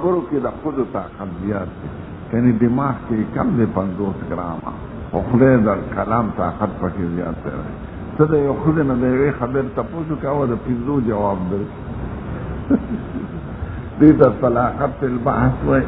خبرو کې د خود طاقت زیات دی، یعنی دماغ کې کم دی 50 ګرامه، او خدای د کلام طاقت پکې زیات دی. څه د یو خدای نه د یوې خبرې تپوس کوه د 50 جواب درکړي. دې ته طلاقت فی البحث وایي.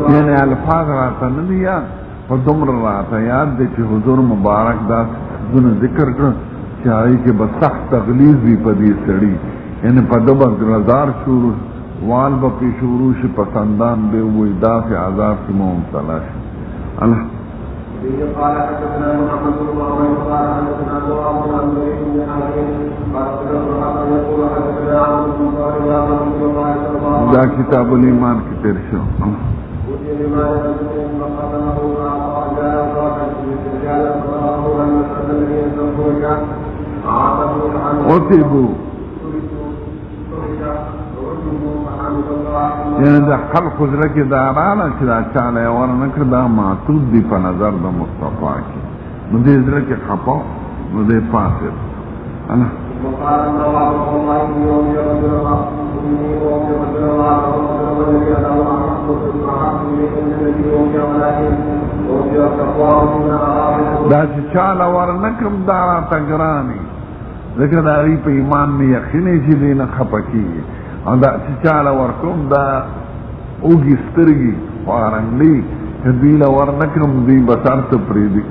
یعنی الفاظ راته نه دي یاد، خو دومره راته یاد دی چې حضور مبارک دا څونه ذکر کړه چې هغې کې به سخت تغلیظ وي په دې سړي، یعنی په ده به ګرزار شروع وال به پې شروع شي، پسندان به ووایي داسې عذاب کې مو مبتلا شي. الله قال حدثنا محمد بن عمر قال حدثنا زهير بن عمرو بن حاتم قال يقول حدثنا عبد الله دا کتاب الایمان کې تیر شو. اوتیبو یعنی دا خلق زړه کې دا رااله چې دا چاله یې ورنکړه دا معتود دي په نظر د مصطفی کې، نو دې زړه کې خپه نو دې فاسد. دا چې چاله ورنکړم دا راته ګرانې، ځکه د هغې په ایمان مې یقیني چې دې نه خپه کېږي، او دا چې چاله ورکوم دا اوږې سترګې خوارنګلي چې دوی له ورنکړم دوی به سر ته پرېږدي.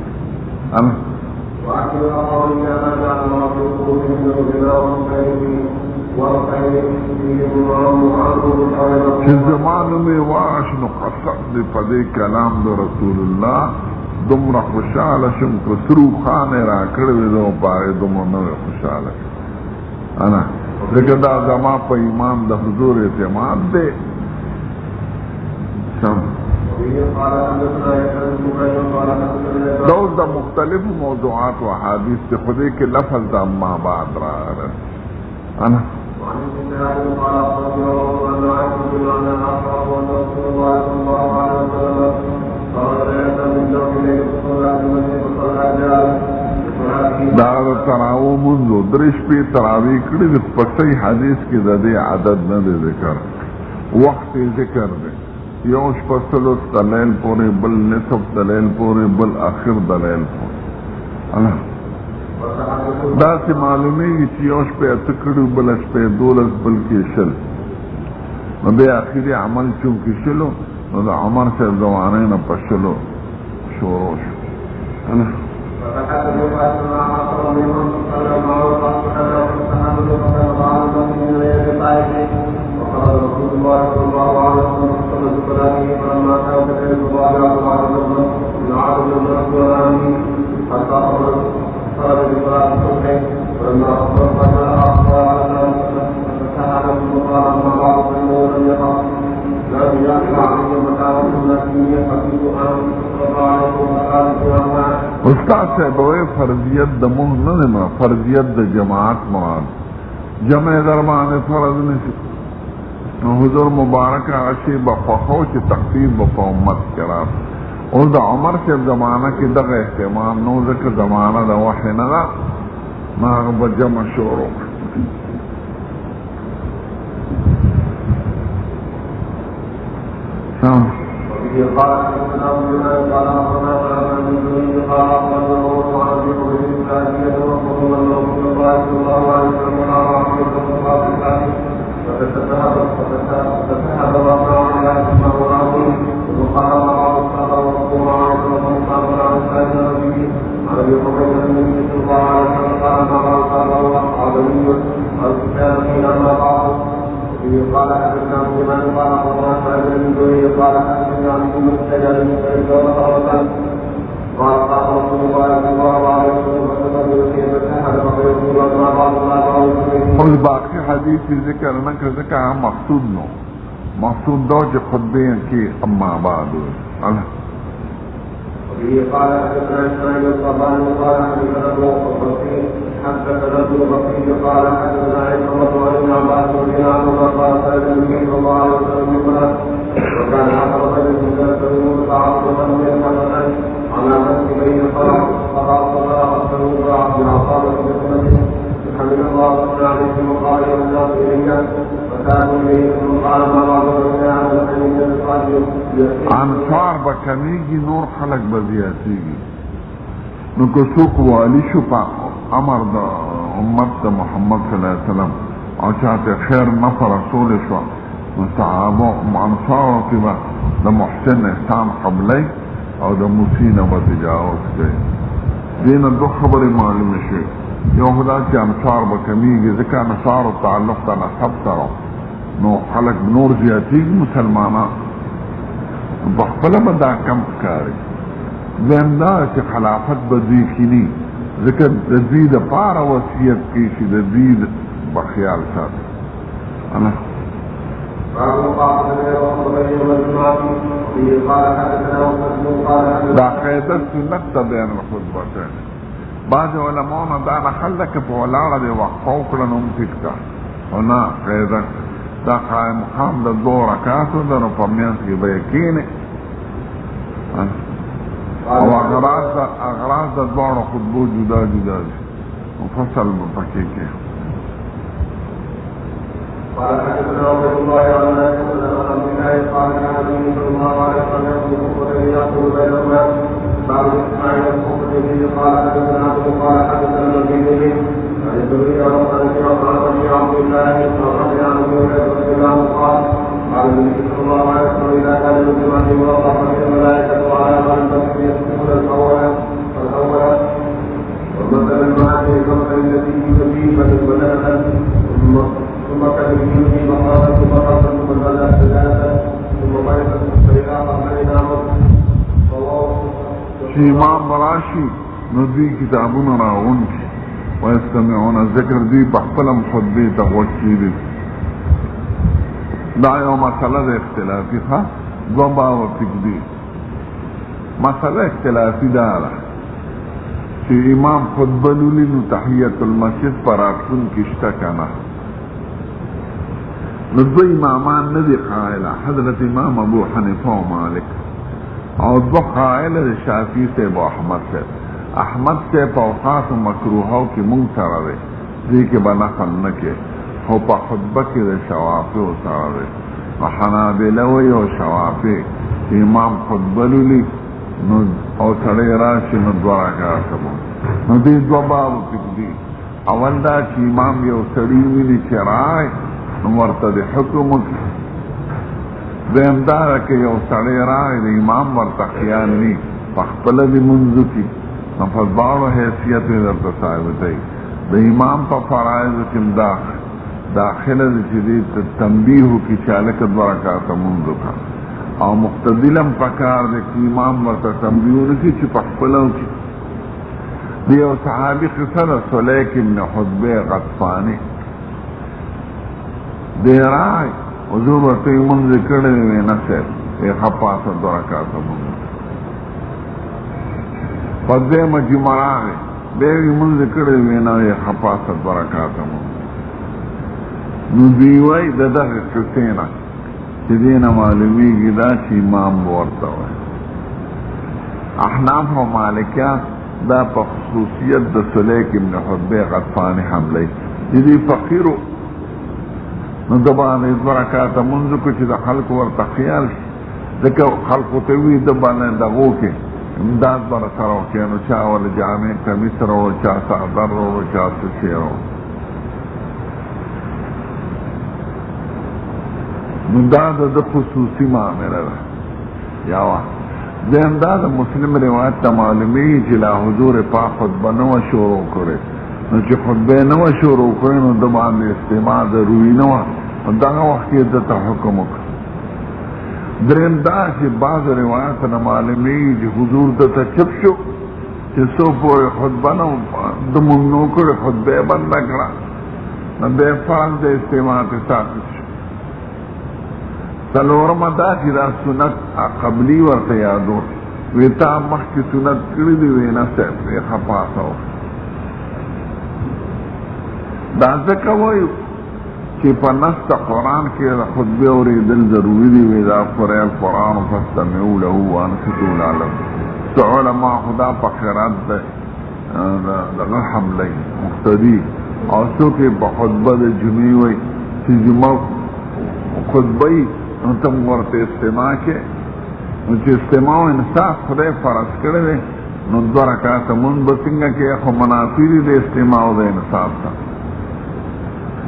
چې زما نوم یې واش نو قسم دې په دې کلام د رسول الله دومره خوشحاله شم که سرو خان یې راکړی وي زه په هغې دومره نه وی خوشحاله شم. ځکه دا زما په ایمان د حضور اعتماد دی. دا اوس د مختلفو موضوعات و حدیث دی، خو دې کې لفظ د اما بعد راغلی. دا تراو منځو درې شپې تراوی کړي د پسې حدیث کې د دې عدد نه دی ذکر، وخت ذکر دی، یو شپه ثلث د لیل پورې، بل نصف د لیل پورې، بل آخر د لیل پورې. داسې معلومیږي چې یو شپې اته کړي، بله شپې 12، بل کې 20، نو بیا آخري عمل چونکې شلو نو د عمر صاحب زمانې نه په شلو شروع شو. استاد صاحب وی فرضیت د مونږ نه دی، فرضیت د جماعت مراد، جمع در باندې فرض نشي. نو حضور مبارک هغه شی به خوښو چې تخفیف به په امت کې راغی. اوس د عمر صاحب زمانه کې دغه اهتمام نو، ځکه زمانه د وحی نه ده، نو هغه به جمع شروع. من السجاد من فريق وطهرة قال قال رسول الله صلى الله عليه وسلم فتقبل في فتاحة فقيل الله بعض الله اور باقی حدیث ذکر نہ کر ذکر مقصود نو مقصود دو جو خطبے کی اما بعد اللہ وفيه قال حدثنا اسماعيل الطبراني قال حدثنا ابو البصري حدثنا ابو البصري قال حدثنا عكرمة عن ابن عباس رضي الله عنه قال سأل النبي صلى الله عليه وسلم يقرأ وكان آخر رجل من ذلك يقول تعظما يرفعا على نفس بين الصلاة فقال أرسله عبد العصابة بسنته حمد الله صلى عليه وقال يا الناس إليك فكانوا إليه ثم قال ما بعض الرجال عن الحديث القادم انصار بکمیگی نور خلق بزیاتیگی نو که سوق والی شو پا امر دا امت دا محمد صلی اللہ علیہ وسلم او چاہتے خیر نفر رسول شو نو صحابو انصارو کی با دا محسن احسان قبلی او دا مسین با تجاوز کئی دین دو خبر معلوم شوی یو خدا چی انصار بکمیگی ذکر نصار و تعلق دا نصب سرو نو خلق نور زیاتیگی مسلمانان بخبلا با دا کم کاری زیم دا چه خلافت با دیکنی ذکر دزید پارا وسیعت کیشی دزید بخیال سات انا دا قیدت سنت تا بین الخطبہ بعض علماء دا نخلک پا ولاغ دی وقفو کرن امتکتا ونا قیدت دا قائم خام دا دو رکاتو دا نفرمیانس کی بیکینی او اغراض دا دوار خطبو جدا جدا دی مفصل بپکی قال حدثنا عبد الله عن نافع عن الله قال كان النبي صلى الله عليه وسلم يقول بينهما بعض اسماعيل الخضري قال حدثنا قال حدثنا الزبيدي عن الزبيدي عن عبد الله رضي عنه قال قال النبي صلى الله عليه وسلم اذا كان الجمعه ووضح الملائكه وعلى غرب يسكون الاول ومثل المعاد كمثل التي يجيب ولدا ثم كان يجيب مقاما ثم بدا ثلاثه ثم مرض فاذا قبلنا چی امام براشی نو دی کتابون راغون کی ویستمعون ذکر دی بخپلم خطبی تغوشی دی دا یو مسئلہ دا اختلافی خواہ دو باو تکدی مسئلہ اختلافی دارا چی امام خطبہ لولی نو تحییت المسجد پر آتکن کشتا کنا نو دو امامان ندی قائلہ حضرت امام ابو حنیفہ و مالک او دو قائل شافی سے با احمد سے اوقات مکروحو کی منکر رہے دی کے بنفل نکے ہو پا خطبہ کی دے شوافی و سر رہے وحنابلوی و شوافی امام خطبہ لولی او سڑے راشی نو دورا کارتبون نو دی دو بابو تکدی اول دا چی امام یو سڑی ویلی چرائے نو ورطا دی حکمت دیم دارا که یو سڑی رائی دی امام ورطا خیال نی پخپل دی منزو کی نفذ بارو حیثیت در تصاحبتی دی امام پا فرائض کم داخل دی چیدی تنبیحو کی چالک دورکات منزو کا او مقتدلم پکار دی که امام ورطا تنبیحو نکی چی پخپلو کی دیو صحابی قصر سلیک ابن حضبی غطفانی دی رائی حضور ورطی منزی کردی وی نسیر ای خپاسا دو رکاتا منزی فضی مجمراغی بیوی منزی کردی وی نوی خپاسا دو رکاتا منزی نو دیوائی ددق قسینا چی دینا معلومی گی دا چی امام بورتا ہوئی احناف و مالکیات دا پا خصوصیت دا سلیک ابن حضبی غطفانی حملی دی فقیرو نو دبان از برکاتا منزو کو چی دا خلق ورطا خیال دکا خلقو تیوی دبان دغو کے امداد برا سرو کینو چاول جامع کمیس رو چا سعدر رو چا سسی رو نو دا خصوصی معاملہ دا یاوا دین دا مسلم روایت تا معلومی چلا حضور پا خطبہ نو شروع کرے نو چی خطبہ نو شروع کرے نو دبان استماع دا روی نو داغا وقتی دتا حکم دریم دا چې بعض روایت نه معلومیږي چې حضور ته چپ شو چې څو پورې خطبه نه د مونږ نو کړې خطبه یې بنده کړه نو بیا فرض د استماع ته ثابت شو. څلورمه دا چې دا سنت قبلي ورته یادو وی تا مخکې سنت کړي دي وی نه صاحب یې خپاسه دا ځکه وایو چې په نص د قرآن کې د خطبې اورېدل ضروري دي وی دا قرئ القرآن فاستمعوا له وانصتوا لعلکم څو علما خدا په قرات دغه حمله مقتدي او څوک په خطبه د جمعې وایي چې جمعه خطبه نو تم ورته استماع کې نو چې استماع او انصاف خدای فرض کړی دی نو 2 رکعات مونږ به څنګه کې خو منافي د استماع او د انصاف ته.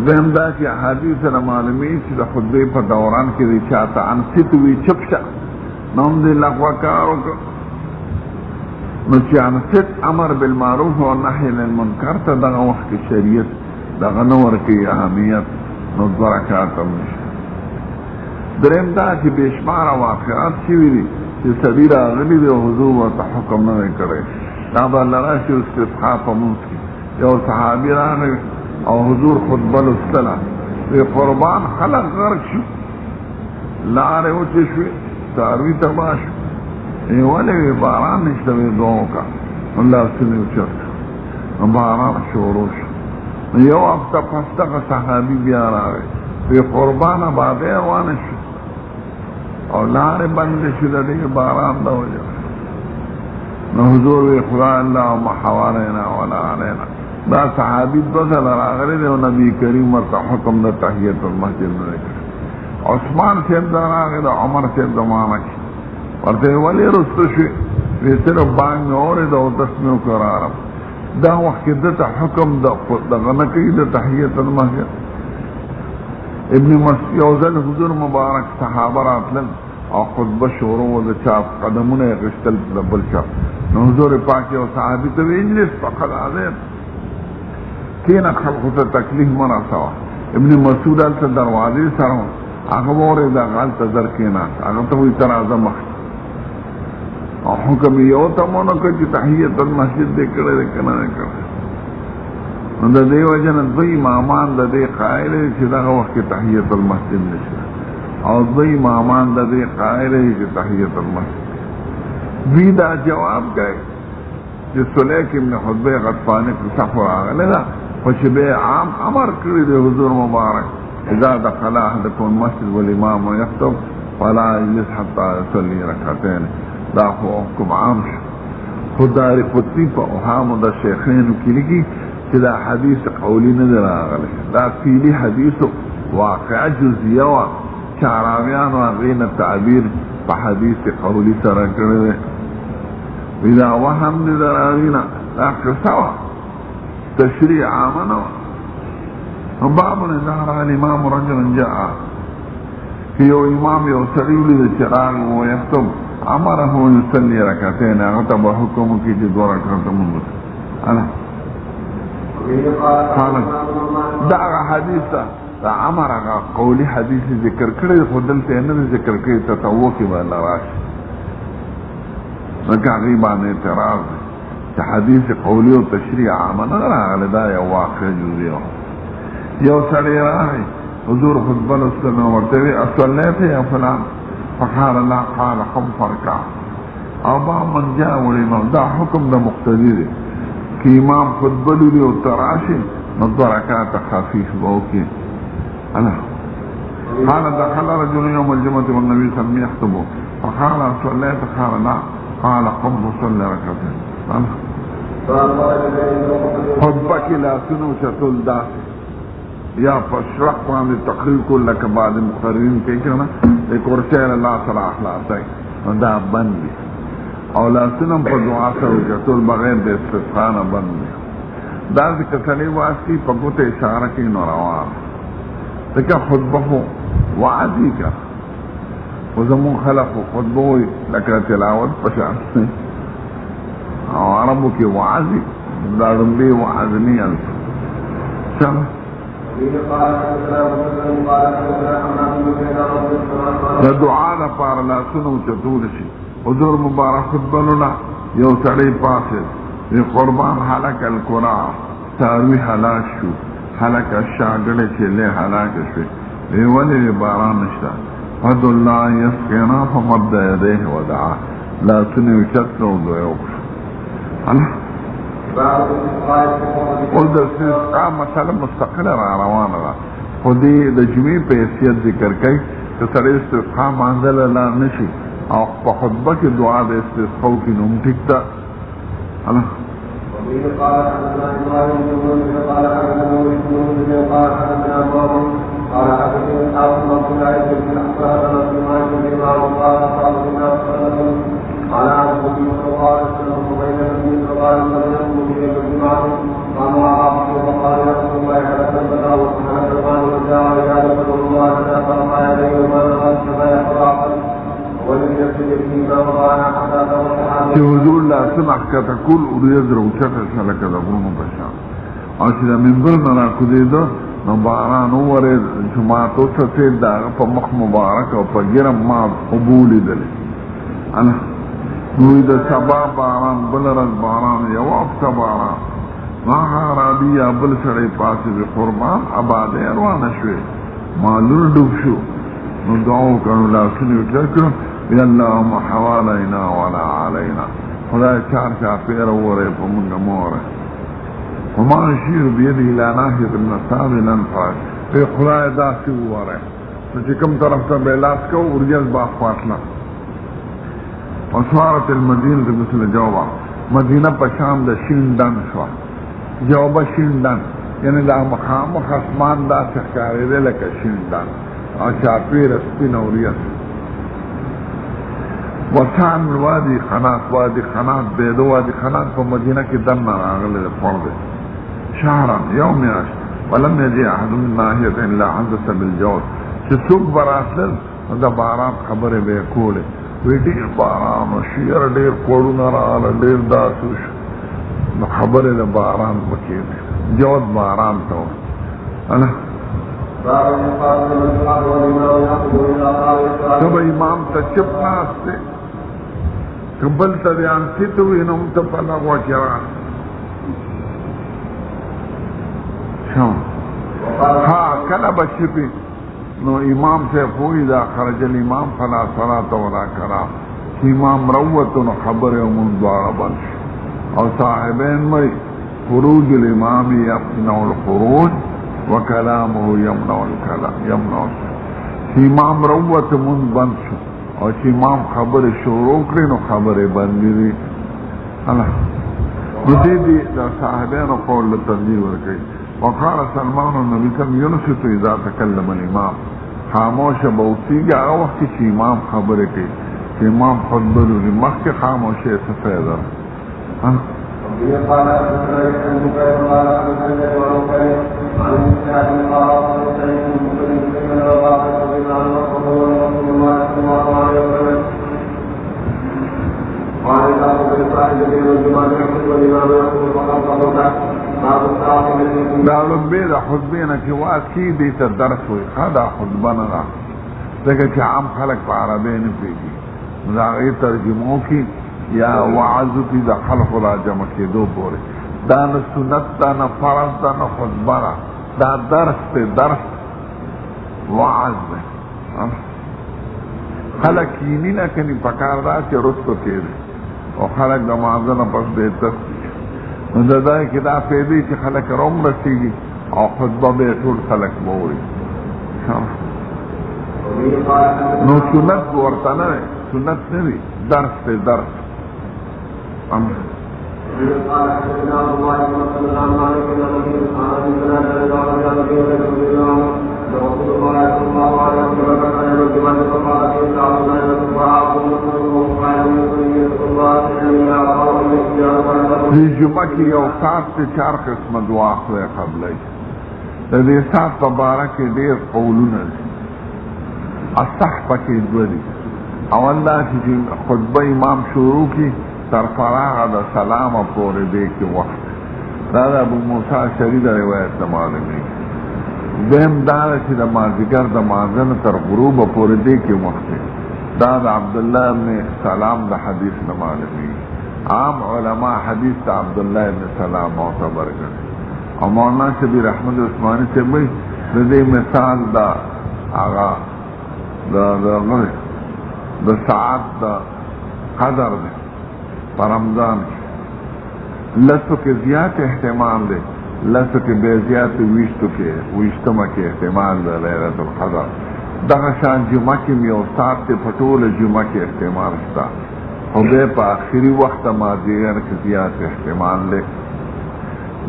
دویم دا چې احادیث سره معلومي چې د خطبې په دوران کې د چاته انصت وي چپ شه نو هم دې لغوه کار وکړه نو چې انصت امر بالمعروف او نهي عن المنکر ته دغه وخت کې شریعت دغه نه ورکوي اهمیت نو 2 رکعات هم نشته. دریم دا چې بېشماره واقعات شوي دي چې سړي راغلي دي او حضور ورته حکم نه دی کړی دا به الله راشي استسقا په مونځ کې یو صحابي راغی او حضور خطبه لوستله وی قربان خلق غرق شو لارې وچې شوې څاروي تباه شو ولې وی باران نشته وی دعا وکړه الله سنې اوچت باران شروع شو یو هفته پس دغه صحابي بیا راغی وی قربانه بادې روانه شو او لارې بندې شو د دې باران د وجه نو حضور وی خدای اللهم حوالينا ولا علينا دا صحابي 2 ځله راغلی دی او نبي کریم ورته حکم د تحیت المسجد نه کړی. عثمان صاحب دا راغی د عمر صاحب زمانه کې ورته ولې رسته شوې وی صرف بانګ مې اورېده او دس مې وکړه دا وخت کې دته حکم دغه نه کوي د تحیت المسجد. ابن مسعود یو ځل حضور مبارک صحابه راتلل او خطبه شروع د چاپ قدمونه یې غشتل د بل چاپ نو حضور پاک یو صحابي ته وی اجلس فقط حاضر کینا خلقو ته تکلیف منا سوا. ابن مسعود هلته دروازې سره هغه واورېده هغه هلته در کېناست هغه ته وایي ته راځه مخکې او حکم یې یو ته ونه کړ چې تحیت المسجد دې کړی دی که نه دی کړی نو د دې وجه نه 2 امامان د دې قایل دي چې دغه وخت کې تحیت المسجد نشته او 2 امامان د دې قایل دي چې تحیت المسجد دوی دا جواب کوي چې سلیک ابن حضبه غطفاني قصه خو راغلی ده خو چې به عام امر کړی دی حضور مبارک اذا دخل احدكم المسجد والامام يخطب فلا يجلس حتى يصلي ركعتين دا خو حکم عام شو. خدای قطبی په اوهام د شیخینو کې لیکي چې دا حدیث قولی نه دی راغلی دا فعلي حدیث واقعه جزئیه وه چې عربیانو هغې نه تعبیر په حدیث قولی سره کړی دی وی دا وهم دی در آغینا دا قصه وه تشریع عامه نه وه. باب اذا رأى الامام رجلا جاء که یو امام یو سړي ولیده چې راغی ویکتب امره یصلي رکعتین هغه ته به حکم وکړي چې 2 رکعته لمونځ وکړي دا حدیث دا امر هغه قولی حدیث ذکر کړی خو دلته نه ذکر کړی تطوع کې به الله راشي لکه هغې باندې اعتراض دی چې حدیث قولی او تشریع عامه نه راغلی دا یو واقع جزیه یو سړی راغی حضور خطبه لوستله نو ورته وی اصلیت یا فلان فقال لا قال قم فرکع او با من جاء والامام دا حکم د مقتدی دی کہ امام خطبه لولي او تراشي نو 2 رکعات خفيف وکي انا قال دخل رجل يوم الجمعه والنبي صلى الله عليه وسلم يخطب فقال صليت قال لا قال قم وصلي ركعتين خطبه کې لاسونو چتول دا یا پشرق باندې تقریر کول لکه بعد مقررین کوي کنه د کورسیر الله تعالی اخلاصي دا بند او لاسونه په دعا سره چتول بغیر د استسقا نه بند دا ذکر سلی واسطی په ګوته اشاره کوي نو روان دغه خطبه وعدی کا وزمون خلق خطبه لکه تلاوت پشان او عربو کې وعدی دا رمبي وعدنی څنګه د دعا لپاره لاسونه اوچتول شي. حضور مبارک خطبلونه یو سړی پاسه د قربان هلاک القرآ ساروی هلاک شو، هلاک الشاګړې چې له هلاک شوې ولې باران نشته. فد الله یسقینا فمد یدیه ودعا لاسونه اوچت کړو دوی وکړه. او د استسقا مسله مستقله را روانه ده، خو دې د جمعې په حیثیت ذکر کوي که سړی استسقا مانځله لا نشي او په خطبه کې دعا د استسقا وکړي نو هم ټیک ده. چې حضور لاسونه ښکته کول وریځ راوچته شوه لکه د غرونو په شان، او چې د منبر نه راکوزېده نو باران وورېد، جومات وڅڅېد، د هغه په مخ مبارک او په ګیره ما اوبه ولیدلې. نو د سبا باران، بله ورځ باران، یوه هفته باران، نو هغه عربي یا بل سړی پاسې د قربان ابادۍ روانه شوې، مالونه ډوب شو. نو دعا وکړو، لاسونه یې کلک کړو، یا اللهم حوالینا ولا علینا، خدای چار چاپېره وورئ په مونږ مه وورئ. وما نشیر بیدی لا ناحیة النصاب لنفاق، ای خدای داسې وورئ نو چې کوم طرف ته به لاس کو ورجز با خواطله. وصارت المدینه مثل جوبا، مدینه په شام د شین ډن شوه، جوبه شین ډن، یعنی دا مخامخ اسمان داسې ښکارېدی لکه شین ډن او چاپېره سپین اوریځ. وسان وادي خنات، وادي خنات بیدو وادي خنات په مدینه کې دننه راغلی د فرد شهرا یو میاشت، ولم یجی احد من ناحیة الا حدث بالجود، چې څوک به راتلل نو د باران خبرې به یې کولې، وی ډېر باران وشي، یاره ډېر کوړونه راغله، ډېر داسې وشو، نو خبرې د باران پکې دی، جود باران ته وایي. ته به امام ته چپ ناست دی، که بل ته د انصت وي نو هم ته په لغوه کې راست. ها کله به چپې نو امام صاحب وایي دا خرج الامام فلا صلاة ولا کرام، چې امام روت نو خبرې ومون دواړه بند شي. او صاحبین وایي خروج الامام یمنع الخروج وکلامه یمنع الکلام، یمنع چې امام روت مون بند شو او چې امام خبرې شروع کړي نو خبرې بندې دي. نو دې د صاحبانو قول له ترجیح ورکوي. وقال سلمان النبي صلی الله علیه وسلم ينصت اذا تكلم الامام، خاموشه به اوسېږي هغه وخت کې چې امام خبرې کوي، چې امام خطبه لولي، مخکې خاموشۍ څه فایده ده. دا لبې د خطبې نه چې واز کي دې ته درس وایي، ښه دا خطبه نه ده، ځکه چې عام خلک په عربۍ نه پوهېږي، نو د هغې ترجمه وکړي یا وعظ وکړي د خلقو را جمع کېدو پورې. دا نه سنت ده، نه فرض ده، نه خطبه ده، دا درس دی، درس وعظ دی. خلک کیني نه کني پکار ده چې رستو کېږي او خلک د مازه نه پس بې تستی. نو د ځای کې دا فایدې چې خلک روم رسېږي او خطبه به یې ټول خلک به وایي. نو سنت ورته نه دی، سنت نه دی، درس دی، درس. دی جمعه کې یو ساعت ته 4 قسمه دعا خدای قبلوي. د دې ساعت په باره کې ډېر قولونه دي، اصح پکې دوه دي. اول دا چې خطبه امام شروع کړي تر فراغه د سلامه پورې دې کې وخت، دا د ابو موسی اشعري د روایت نه معلومېږي. دیم دا چې د مازدیګر د مازن تر غروبه پورې دی کې وخت دا د عبدالله ابن سلام د حدیث نه معلومي عام علما حدیث د عبدالله ابن سلام معتبر کړي او مولانا شبیر احمد عثماني سے وایي د دې مثال دا هغه د ساعت د قدر دی په رمضان کې لسو کې زیات احتمال دی لسو کې بے زیات ویشتمه کې احتمال دی لیلة القدر دغه شان جمعه کې یو ساعت دی په ټوله جمعه کې احتمال شته خو بیا په آخري وخت مازدیګر کې زیات احتمال دی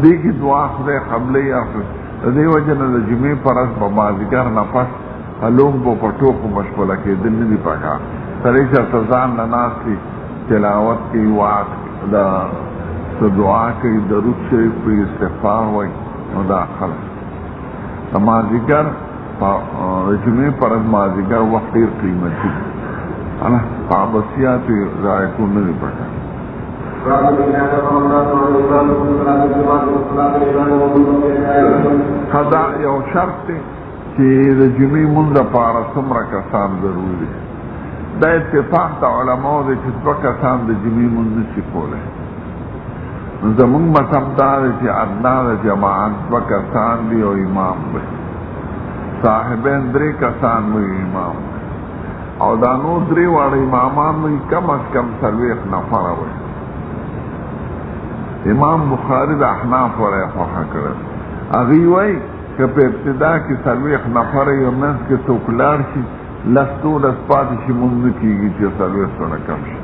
دې کې دعا خدای قبلې اخر د دې وجه نه د جمعې په ورځ په مازدیګر نه پس هلوم په ټوکو مشغوله کېدل نه دي پکار سړی چېرته ځان نه ناست وي تلاوت کوي وعظ څه دعا کوي درود شریف په استغفار وایي نو دا خلک د مازدیګر د جمعې په ورځ مازدیګر وخت ډېر قیمتي دی په عباسیاتو ذایقون نه دي پکار دا یو شرط دی چې د جمعې مونځ لپاره څومره کسان ضروري دي دا اتفاق د علماو دی چې 2 کسان د جمعې مونځ نشي کولی نو زمونږ مذهب دا دی چې ادنا د جماعت 2 کسان دي او امام دی صاحبین 3 کسان وي امام او دا نو 3 واړه امامان وي کم از کم 40 نفره وي امام بخاری د احناف وړی خوښه کړی هغوی وایي که په ابتدا کې 40 نفره یو منځ کې څوک لاړ شي 10-12 پاتې شي مونځ نه کېږي چې 40 نه کم شي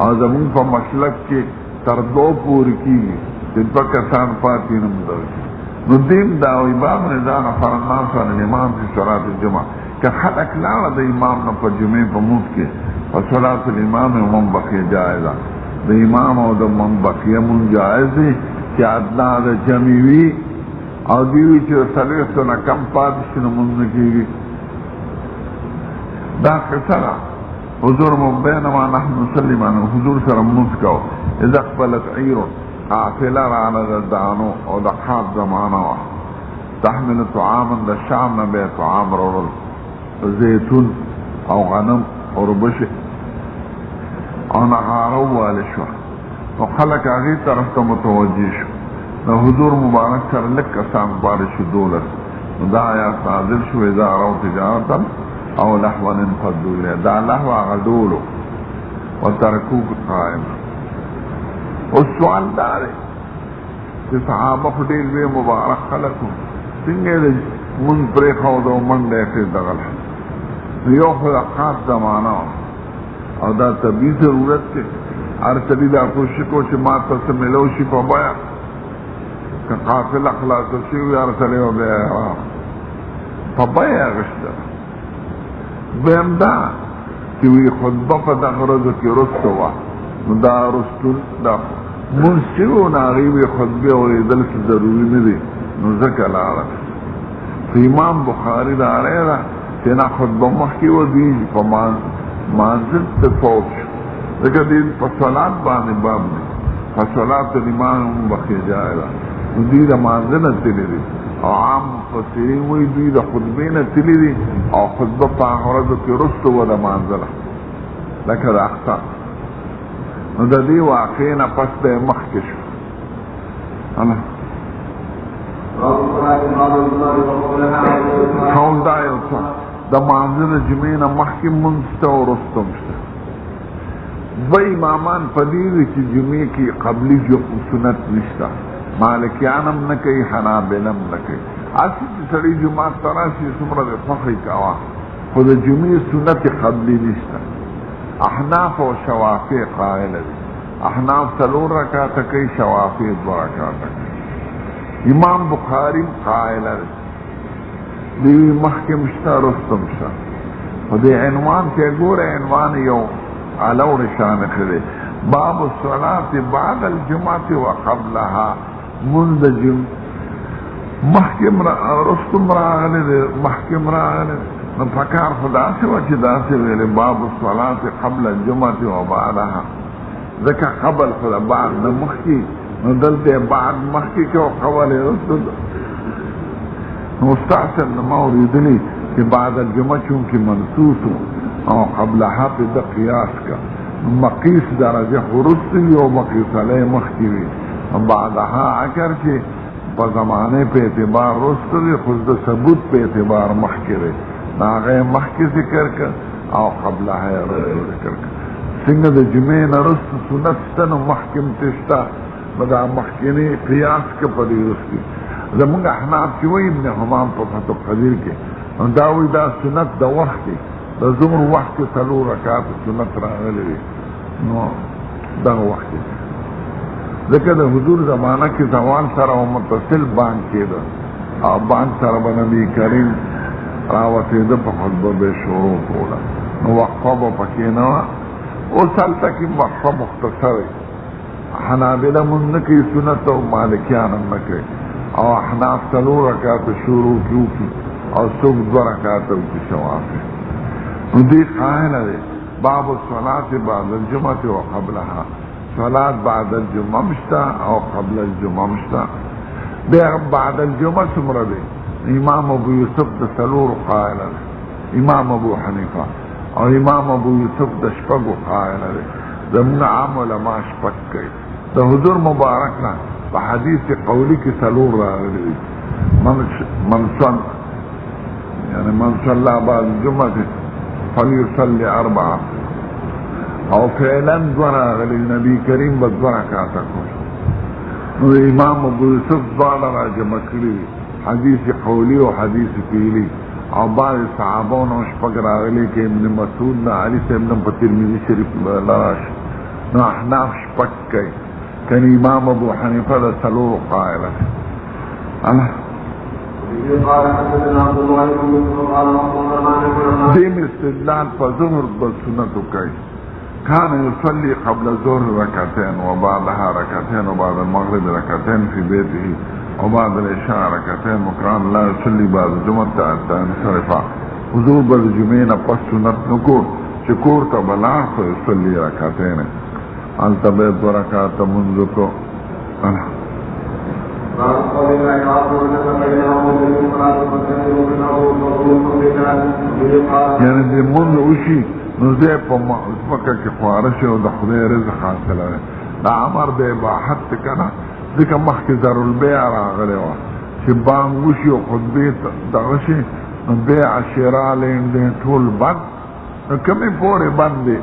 او زمونږ په مسلک کې تر 2 پورې کېږي چې 2 کسان پاتې نه مونځل شي نو دیم دا وایي باب رضا نفر الناس عن الامام فی صلاة الجمعه که خلک لاړه د امام نه په جمعې په مونځ کې په صلاة الامام هم بقیه جایزه د امام او د من بقیه مونځ جایز دی چې ادنا د جمعې وي او دیوی چې 40 نه کم پاتې شي نو مونځ نه کېږي دا قصه ده حضور بینما نحن نسلم عنه حضور سره مونځ کوو اذا اقبلت عیر قافله راغله د دانو او د خاص زمانه وه تحمل طعاما د شام نه به طعام راوړل زیتون او غنم اوربشې او نغاره ووالی شوه نو خلک هغې طرف ته متوجه شو د حضور مبارک سره لږ کسان پاتې شو 12 نو دا آیات نازل شو اذا رأوا تجارتا او لهوا انفضوا الیها دا لهو هغه ډولو وترکوک قائما اوس سوال دا دی چې صحابه خو ډېر لوی مبارک خلک وو څنګه یې مونځ پرېښود او منډه یې کړې دغه نو یو خو د خاص زمانه وه او دا طبیعي ضرورت دی هر سړي دا کوشش کو چې ما ته څه میلو شي په بیه که قافله خلاصه شوي هر سړی به بیا په بیه اخېسته دویم دا چې وی خطبه په دغه ورځو کې وروسته وه نو دا رستون دا مونځ شوي و نو هغې وی خطبې اورېدل څه ضروري نه دي نو ځکه لاړه خو امام بخاري دا اړی ده چې نه خطبه مخکې و دوی په مانځل ته فوت شو ځکه دې په صلات باندې باب دی په صلات الامام هم بقیه جای ده نو دوی د مانځه نه تللي دي او عام مفسرین وایي دوی د خطبې نه تللي دي او خطبه په هغه ورځو کې وروسته وه د مانځله لکه د اختر نو د دې واقعې نه پس به یې مخکې شو قول دا یو څه د مانځه د جمعې نه مخکې مونځ شته او وروسته هم شته 2 امامان په دې دي چې جمعې کې قبلي سنت نشته مالکیان هم نه کوي حنابله هم نه کوي هسې چې سړی جومات ته راشي څومره د خوښۍ کوه خو د جمعې سنت قبلي نشته احناف او شوافع قائله دي احناف 4 رکعاته کوي شوافع 2 رکعاته کوي امام بخاري قائله دي دوی مخکې شته وروسته هم شته خو دې عنوان کې ګوره عنوان یو علوړ شان کړی باب الصلاة بعد الجمعة وقبلها منذ محکم رستم راغلی محکم راغلی نو فکار خدا سے وچی دا سے ویلی باب الصلاة قبل الجمعة وبعدها ذکا قبل خدا بعد نمخی نو دلتے بعد مخی کو قبل رستم مستعصل لما اوریدلی کہ بعد الجمعہ چونکہ منصوص ہو اور قبلها پہ دا قیاس کا مقیس درجہ خرستی و مقیس علیہ مخیوی بعدها اگر کہ زمانے پہ اعتبار رستی خود دا ثبوت پہ اعتبار مخکرے ناغے مخی ذکر کر او قبلها رسول ذکر کر سنگ دا جمعہ نرست سنت ستن محکم تشتا بدا مخکنی قیاس کا پدی رستی زمانگ احناف چوئی ابن حمام پا فتح قدیر کے داوی دا سنت دا وقت کی دا زمر وقت کی سلو رکات سنت راغلی نو دا وقت کی ذکر دا حضور زمانہ کی زوال سر و متصل بانک کی دا بانک سر بنبی کریم راوتی دا پا خطبہ بے شروع کولا نو وقفہ با پکینوا او سال تکی وقفہ مختصر ہے حنابلہ منکی سنت و مالکیان نکی او احناف سلو رکات شروع کیوں کی اور سوک دو رکات کی شوافی دی قائل ہے باب الصلاة بعد الجمعة و قبلها صلاة بعد الجمعة مشتا او قبل الجمعة مشتا بے بعد الجمعة سمرہ دے امام ابو یوسف دا سلور قائل ہے امام ابو حنیفہ اور امام ابو یوسف دا شپگ قائل ہے زمین عام علماء شپگ کئی دا حضور مبارکنا بحدیث قولی کی سلور راغلی من صلی بعد الجمعة فلیصلی اربعہ او فعلا دورا غلی نبی کریم بدورا کاتا کش امام ابو یوسف دوارا را جمع کری حدیث قولی و حدیث فیلی او بعض صحابون و شپک را غلی که ابن مسعود نا علی سے ابن ترمذی شریف لراش نو احناف شپک کئی کن امام ابو حنیفہ دا سلور قائلہ دیم استدلال پا ظهر بسنتو کئی كان يصلي قبل الظهر ركعتين وبعدها ركعتين وبعد المغرب ركعتين في بيته وبعد العشاء ركعتين وكان لا يصلي بعد الجمعة حتى ينصرف حضور بعد الجمعة پس سنت نکور شکور تبلا فيصلي ركعتين انت بيت وركعت منذ کو یعنی دی منذ اوشی نوزے پا مکہ کی خوارش و دا خدای رزق حاصل ہے دا عمر بے باحت کنا دکا مخ کی ذر البیع راغلے وا چی بانگوشی و خطبی دغشی بیع شیرا لین دین طول بند کمی پورے بندی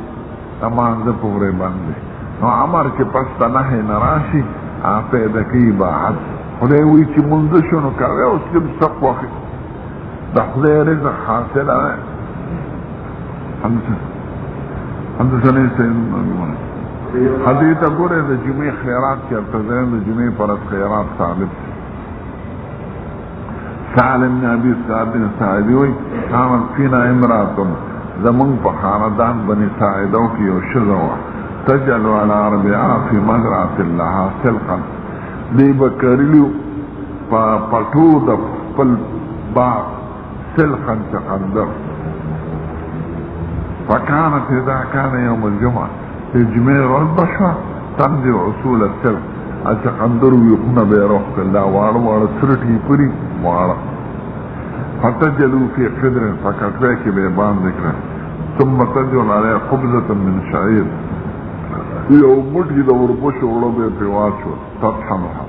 تمانز پورے بندی نو عمر کی پس تنہی نراشی آپے دکی باحت خدای وی چی منذشونو کروے اسلم سق وقت دا خدای رزق حاصل ہے حدثني سيدنا حديث أقول إذا جميع خيرات كارتزين جميع فرد خيرات ثابت سالم بن أبي سعد الساعدي كانت فينا امرأة زمن فخاندان بني ساعدوك يوشزوا تجعل على أربعاء في مزرعة لها سلقا دي بكريلو فطود فالباب سلقا تقدر فكانت إذا كان يوم الجمعة الجميع والبشر تمضي عصول السلق أتقندروا يكون بيروح الله وعلى سرتي فري وعلى فتجلوا في قدر فكتبك بيبان ذكره ثم تجعل عليها خبزة من شعير يوم مجي دور بشو ولو بيواشو تطحنها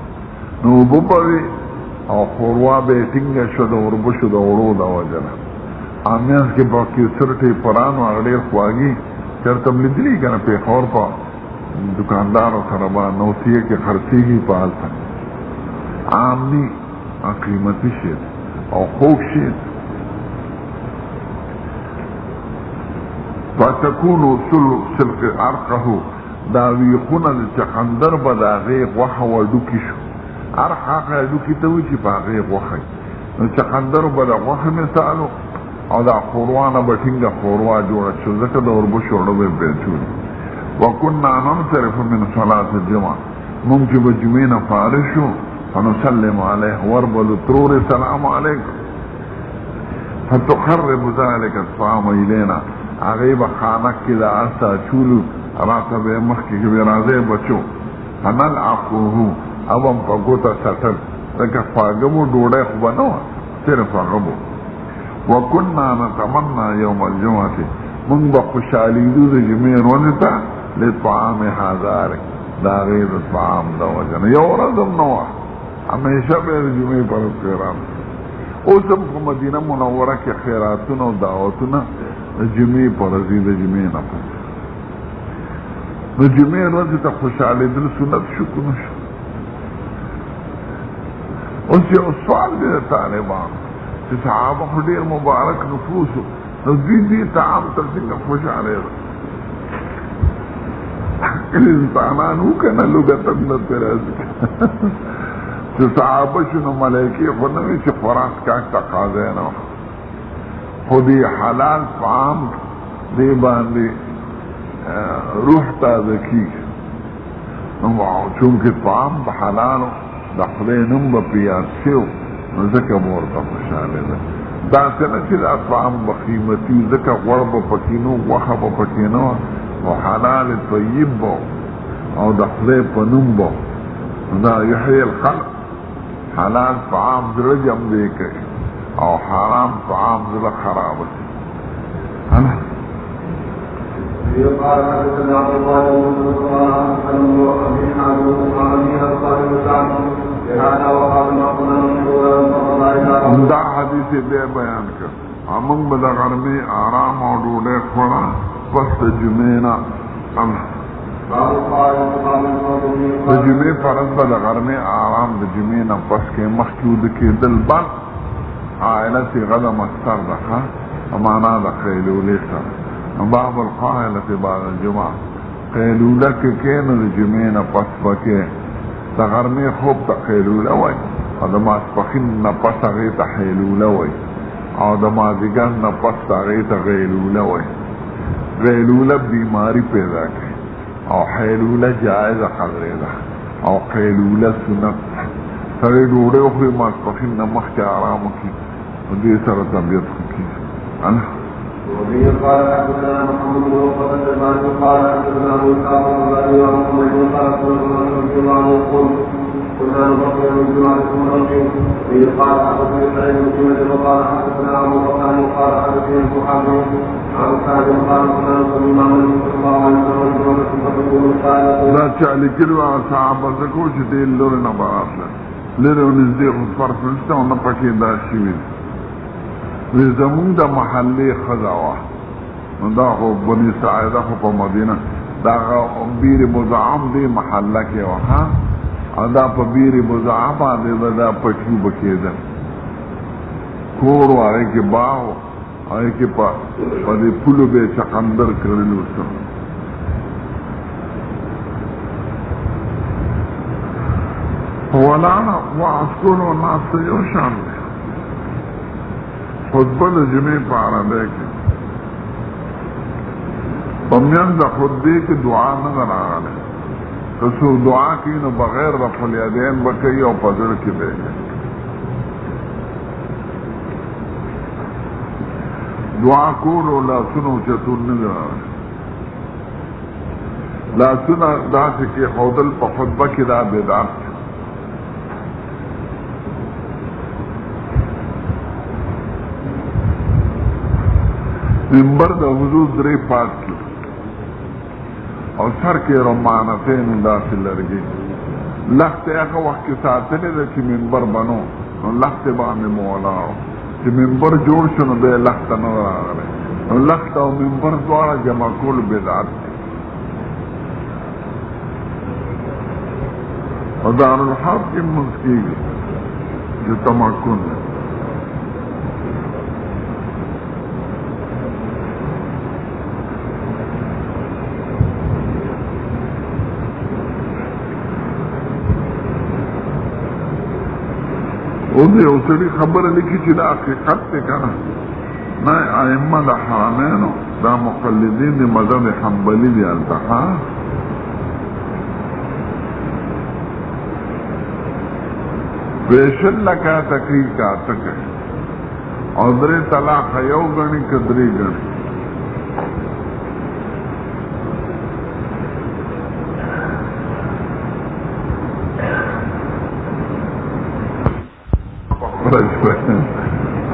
نوبوبوي او خوروا بيتنگا شو دور بشو دورو دا وجنه آمیانس کے باقی سرٹی پرانو اگڑیر خواگی چرتم لدلی کنا پیخور پا دکاندارو سربا نوسیه کے خرسیگی پالتا عامنی قیمتی شید او خوک شید فتکونو سلق عرقهو داوی خونه چخندر با دا غیق وحا و دوکی شو عرق حقا دوکی توی چی پا غیق وحی چخندر با دا وحی مثالو او دا خوروانا بٹنگا خوروا جوڑا شو زکر دا وربشو ربی بیچون وکننا ننصرف من صلاة الجمعة ممکن بجمعین فارشو فنسلم علیه وربلو ترور سلام علیکم فتقرب ذلك الطعام إلينا عغيب خانك كده أسا چولو راتب مخي برازي بچو فنلعقوه أبم فقوتا ستر لك فاقمو دوڑے خوبانو صرف غبو وكنا نتمنى يوم الجمعة من بخشالي دوز جميع ونتا لطعام حاضرك دا غير الطعام دا وجن يورزم نوا ہمیشہ بیر جمعی پر خیرات اوسم کو مدینہ منورہ کے خیراتون و دعوتون جمعی پر ازید جمعی نفس نو جمعی روز تا خوشحالی دل سنت شکنو شو اس یہ سوال دے طالبان کہ صحابہ خدیر مبارک نفوسو نو دی تعام ترسنگ خوشحالی دا انسانانو کنا لگتن نتر ازک چې صحابه شنو ملائکی خو نوی چې خوراک کاک تقاضی نو خو دی حلال طعام دی باندې روح تازه کیږي نو چونکې طعام د حلالو د خدای نوم به پې یاد شو نو ځکه به ورته خوشحاله ده داسې نه چې دا طعام به قیمتي ځکه غوړ به پکې نو غوښه به پکې نه وه او حلال طیب به او د خدای په نوم به دا یحیی الخلق حلال طعام زړه جم دی کوي او حرام طعام زړه خراب دی قال حدثنا عبد الله بن مسعود ابي حازم وابي حسان وسعد بهذا وقال ما كنا نقول دا حدیث دې بیان کړ موږ به د غرمې آرام او ډوډۍ خوړه پس د جمعې نه د جمعې فرض به د غرمې آرام د جمعې نه پس کې مخکې وده کېدل بل عائله صیغه د مصدر ده معنا د قیلولې سره باب القائلة بعد الجمعه قیلوله کې کېنه د جمعې نه پس پکې د غرمې خوب ته قیلوله وایي او د ماسپښین نه پس هغې ته حیلوله وایي او د مازدیګر نه پس هغې ته غیلوله وایي غیلوله بیماری پیدا کوي او حیلوله جائزه خبره ده او قیلوله سنت سړی ډوډۍ وخوري ماسپښین نه مخکې آرام وکړي نو دې سره طبیعت ښه کېږي وبه قال حدثنا محمد بن وقت الزمان قال حدثنا ابو اسحاق البخاري ومحمد بن خالد بن الجمعه يقول كنا نبقي من الجمعه ثم نقيم به قال حدثني سعيد بن مسلم وقال حدثنا ابو بكر قال حدثني الصحابي عن سعد قال كنا نصلي مع النبي صلى الله عليه وسلم الجمعه فتقول القائله دا چالي کړو صحابه زکو چې دې لوري نه باراتله لره نږدې خو فرق نشته او نه پکې دا شي وی زمون دا محلی خزاوه دا خو بنی سعیده خو پا مدینه دا بیر مزعام دی محله که وحا دا پا بیر مزعام دی دا پچو بکیدن کورو آگه که باو آگه که پا دی پولو بے چقندر کرلو سن ولانا وعسکولو ناس یو شان دی خطبه د جمعې په عربی کې په میان د خطبې کې دعا نه ده راغلی که څوک دعا کوي نو بغیر رفع الیدین به کوي او په زړه کې به دعا کولو لاسونه اوچتون نه ده راغلی لاسونه داسې کېښودل په خطبه کې دا بدعت منبر د حضور درې پات کی او سر کې رمانتین داسې لرګي لخت هغه وخت کې ساتلې ده چې منبر بنو نو لخت باندې مولاو چې منبر جوړ شو نو به لخت نه راغلی نو لخت او منبر دواړه جمع کول بدعت او دارالحرب کې منځ کېږي چې تمکن دی اوس یو سړي خبره لیکي چې دا حقیقت دی که نه نه ائمه د حرمینو دا مقلدین د مذهب حنبلي دي هلته پیشن لکه تقریر کاته کوي او درې طلاق یو ګڼي که درې ګڼي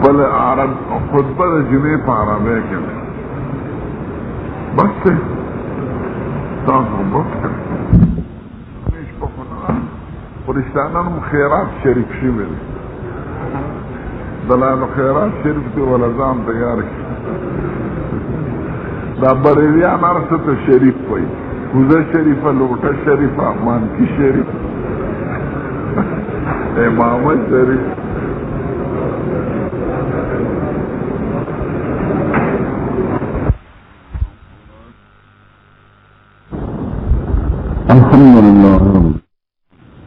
خپل عرب خطبه د جمعې په عربی کې ده. بس دی تاسو بس کړئ همیش په خونه فرشتانان هم خیرات شریف شوي دي دلالو خیرات شریف کې ولا ځان تیار کړي دا بریلیان هر څه ته شریف وایي کوزه شریفه لوټه شریفه مانکي شریف امامه شریف الحمد لله رب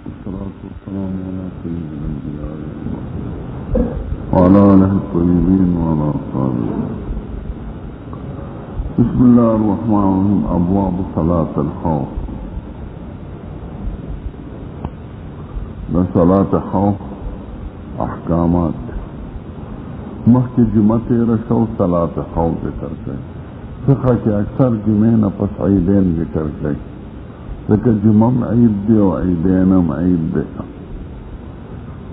والصلاة والسلام على سيد الأنبياء وعلى آله الطيبين وعلى أصحابه. بسم الله الرحمن الرحيم. أبواب صلاة الخوف. صلاة الخوف أحكامات مخي جمعة رشو صلاة الخوف ذكر كي فقه كي أكثر جمعين پس عيدين ذكر كي ذکر جمعم عید دی و عیدینم عید دی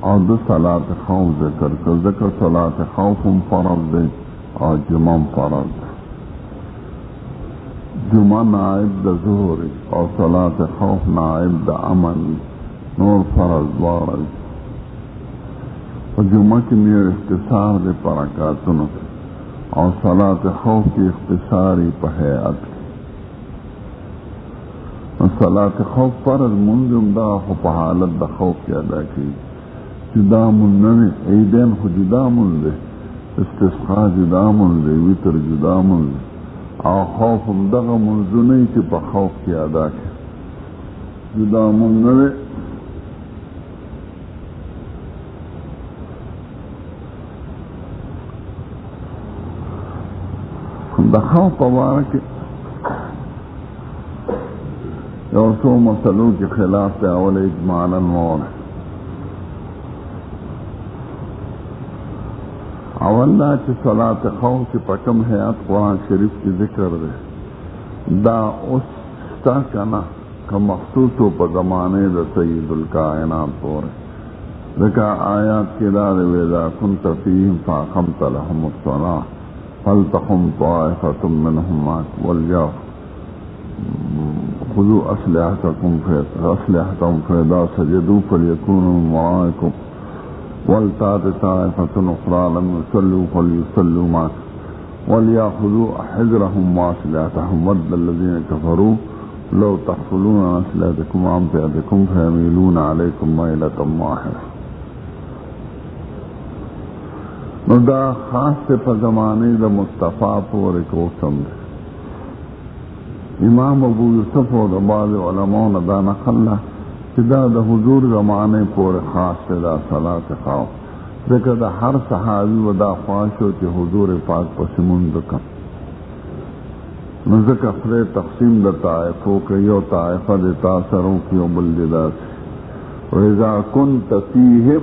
او دو صلاة خوف ذکر کر ذکر صلاة خوفم فرض دی او جمعم فرض دی جمعہ نائب دا ظہری او صلاة خوف نائب دا عمل نور فرض وارد و جمعہ کی میر اختصار دی پرکاتنو او صلاة خوف کی اختصاری پا حیات صلاة خوف فرض منظم دا خو په حالت د خوف کې ادا کی جدا منوی عیدین خو جدا منده استسقا جدا منده ویتر جدا منده او خوف هم دغه منځونه چې په خوف کې ادا کی جدا منوی د خوف په باره کې یو څو مسلو کې خلاف دی اول اجمالا موضح اول دا چې صلاة خوف کې په کوم حیات قرآن شریف کې ذکر دی دا اوس شته که نه که مخصوص و په زمانې د سید الکائنات پورې ځکه آیات کې دا دی وإذا كنت فيهم فأقمت لهم الصلاة فلتقم طائفة منهم معك وليأخذوا خذوا أسلحتهم فإذا سجدوا فليكونوا من ورائكم ولتأت طائفة أخرى لم يصلوا فليصلوا معك وليأخذوا حذرهم وأسلحتهم ود الذين كفروا لو تغفلون عن أسلحتكم وأمتعتكم فيميلون عليكم ميلة واحدة. نو دا خاص په زمانه د مصطفی پورې کوم امام ابو یوسف و دا بعض علماء نے دا نقل کہ دا حضور زمانے پورے خاص سے دا صلاة خوف ذکر دا ہر صحابی و دا خواہش ہو کہ حضور پاک پس منذکم نذکر خرے تقسیم دا طائفوں کہ یو طائفہ دا تاثروں کی وبلدات وَإِذَا كُنْتَ فِيهِمْ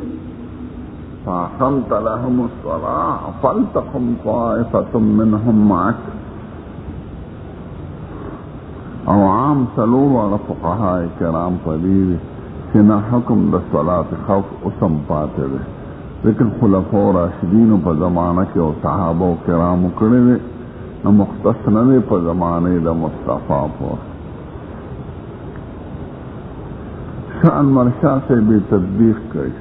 فَأَقَمْتَ لَهُمُ الصَّلَاةَ فَلْتَقُمْ طَائِفَةٌ مِّنْهُمْ مَعَكَ او عام سلور والا فقهاء کرام پدید چنا حکم د صلاة خوف اسم پاتے دے لیکن خلفاء راشدین پا زمانہ کے او صحابہ کرام کرے دے نہ مختص نہ دے پا زمانے دا مصطفیٰ پور شان مرشا سے بھی تطبیق کری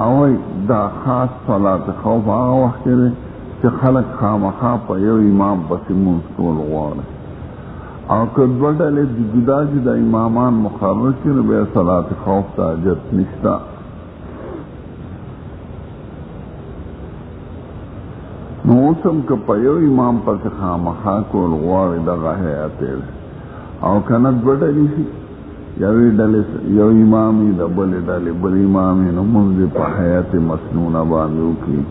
اوی دا خاص صلاة خوف آغا وقت دے چه خلق خامخا پا یو امام پسی منستول غوارے او که دو ډلې جدا جدا امامان مقرر کړي نو بیا صلاة خوف ته حاجت نشته نو اوس هم که په یو امام پسې خامخا کول غواړي دغه حیات دی او که نه دوه ډلې شي یوې ډلې یو امام وي د بلې ډلې بل امام وي نو مونځ یې په حیات مسنونه باندې وکړي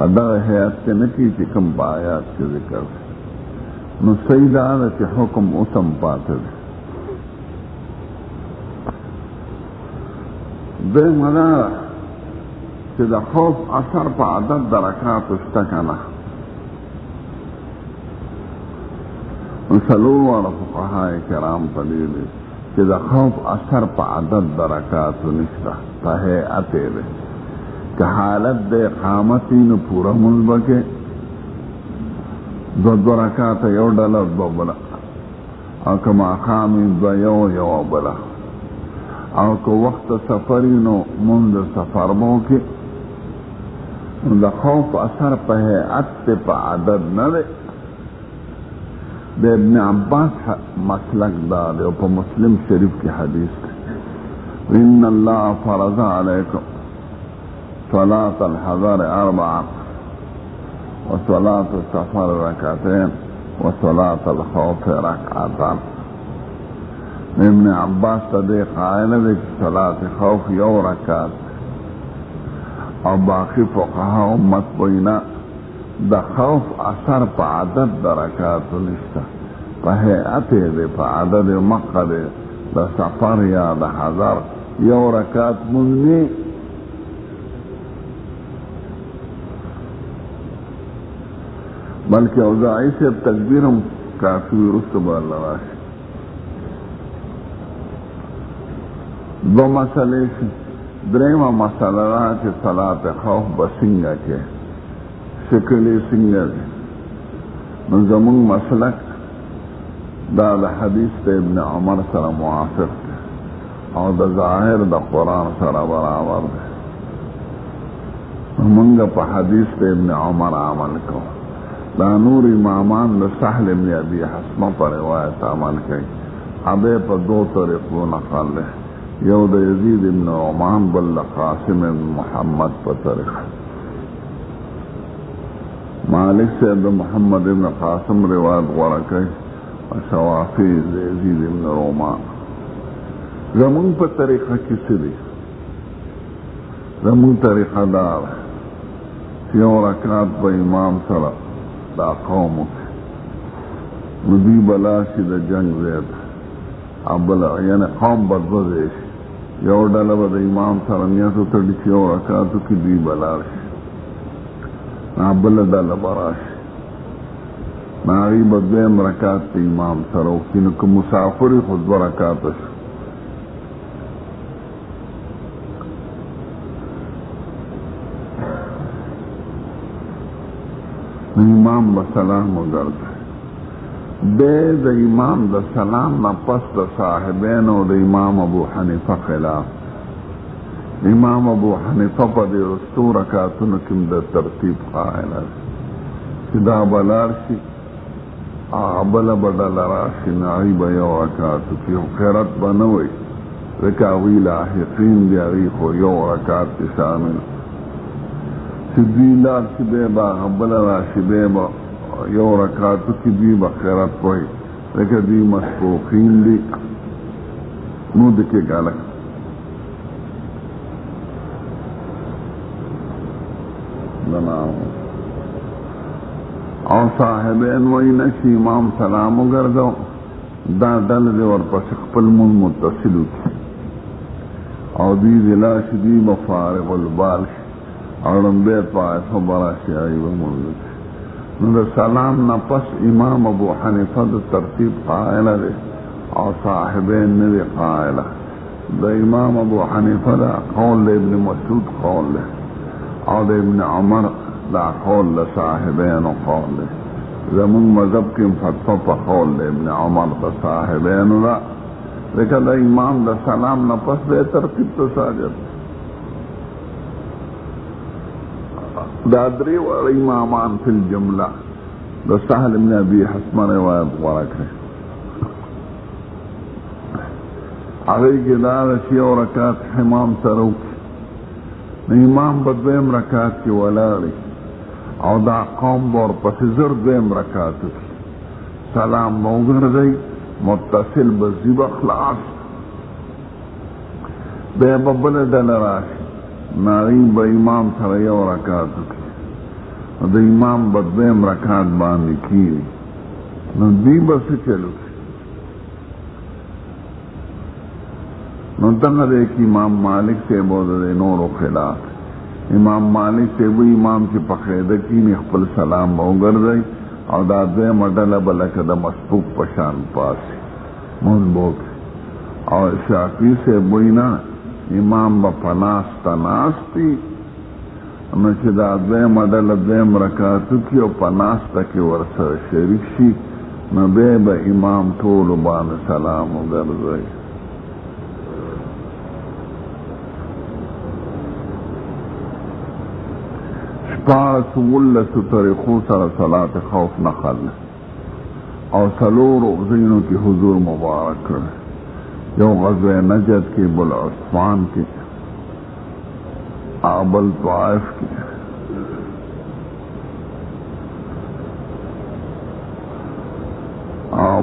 په دغه حیات کې نه کړي چې کوم په آیات کې ذکر دی نو صحیح دا چې حکم اسم پاته دی دویمه دا چې د خوف اثر په عدد د رکعاتو شته که نه نو څلور واړه فقهای کرام په دې دي چې د خوف اثر په عدد د رکعاتو نشته په هیئت یې دی کہ حالت دے اقامتی نو پورا منزبکے دو رکعات یو ڈالا دو بلا او که ماقامی دو یو بلا او که وقت سفری نو منز سفر موکی دا خوف اثر پہ حیعت پہ عدد ندے دے ابن عباس مسلک دا دے او پا مسلم شریف کی حدیث دے ان اللہ فرض علیکم صلاة الحضر 4 وصلاة السفر 2 وصلاة الخوف 2 ابن عباس تدے قائل دے صلاة خوف 1 رکعت او باقی فقہا امت بوینا دا خوف اثر پا عدد دا رکعت نشتا پا حیعت دے پا عدد مقہ دے دا سفر یا دا حضر 1 رکعت منی بلکہ اوزاعی سے اب تکبیر ہم کافی رستبہ اللہ راشی دو مسئلے سے دریمہ مسئلہ رہا کہ صلاة خوف بسنگا کے شکلی سنگا کے منظمون مسلک دا حدیث تے ابن عمر سر موافق تے اور دا ظاہر دا قرآن سر برابر دے منگا پا حدیث تے ابن عمر عمل کو دا نور امامان دا سحل ابن ابی حسمہ پر روایت عمل کئی ابے پا 2 طریقوں نقل لے یو دا یزید ابن عمان بل قاسم ابن محمد پا طریقہ مالک سے دا محمد ابن قاسم روایت غورا کئی شوافی دا یزید ابن عمان زمون پا طریقہ کسی دی زمون طریقہ دار یو رکعت با امام صلی دا قومو ندی بلاشی دا جنگ زید ابلا یعنی قوم بدوزیش یو ڈالا با دا امام سرمیاتو تڑیچی یو رکاتو کی دی بلاشی ابلا ڈالا براشی ناغی بدویم رکات تی امام سرو کنکو مسافری خود دو رکاتش امام بسلام وگرد دے دا امام دا سلام نا پس دا صاحبین و دا امام ابو حنیفہ خلاف امام ابو حنیفہ پا دی رستو رکاتون کم دا ترتیب قائل ہے کہ دا بلارشی آبلا بدل راشی نعی با یو رکاتو کی خیرت بنوئی رکاوی لاحقین دی اغیخو یو رکات تی شامل چی دوی لار چی بے با غبل راشی بے با یو رکاتو کی دوی با خیرت کوئی لیکن دوی مسبوقین دی نو دکے گالک دناو او صاحبین وی نشی امام سلامو گردو دا دل دی ورپس خپل من متصلو کی او دوی دلاش دوی با فارغ البال شی اور بے پائے براشی آئی بمولد نو سلام نا پس امام ابو حنیفہ دا ترتیب قائلہ دے اور صاحبین نے قائلہ دا امام ابو حنیفہ دا قول دے ابن مسعود قول دے اور دا ابن عمر دا قول دا صاحبین و قول دے زمون مذہب کی فتفہ پا قول دے ابن عمر دا صاحبین دا لیکن دا امام دا سلام نا پس دے ترتیب تو ساجد دا دری و امامان فی الجملہ دا سہل ابن ابی حسمہ روایت ورک ہے علی کی دار شیع رکات حمام سروک امام بدویم رکات کی ولاری او دا قوم بور پس زردویم رکاتو کی سلام موگر دی متصل بزیب اخلاص بے ببل دل راشی ناغیب با امام سر یو رکاتو کی دا امام بدویم رکات باندی کی نو دی بس چلو کی نو تنگر ایک امام مالک سے بود دے نور و خلاف امام مالک سے وہ امام کی پخیدہ کی نخپل سلام موگر دے اور دا دوی مدل بلک دا مسبوق پشان پاسی مضبوط اور شافی سے بوئی نا امام با پناس تناستی نو چې دا دویم ډله دویم رکعت وکړي او په ناسته کې ورسره شریک شي نو بیا به امام ټولو باندې سلام وګرځوي. شپاړس اوولسو طریقو سره صلات خوف نقل او څلورو ځایونو کې حضور مبارک کړی. یو غزوه نجد کې، بل عثمان کې، بل طائف کې،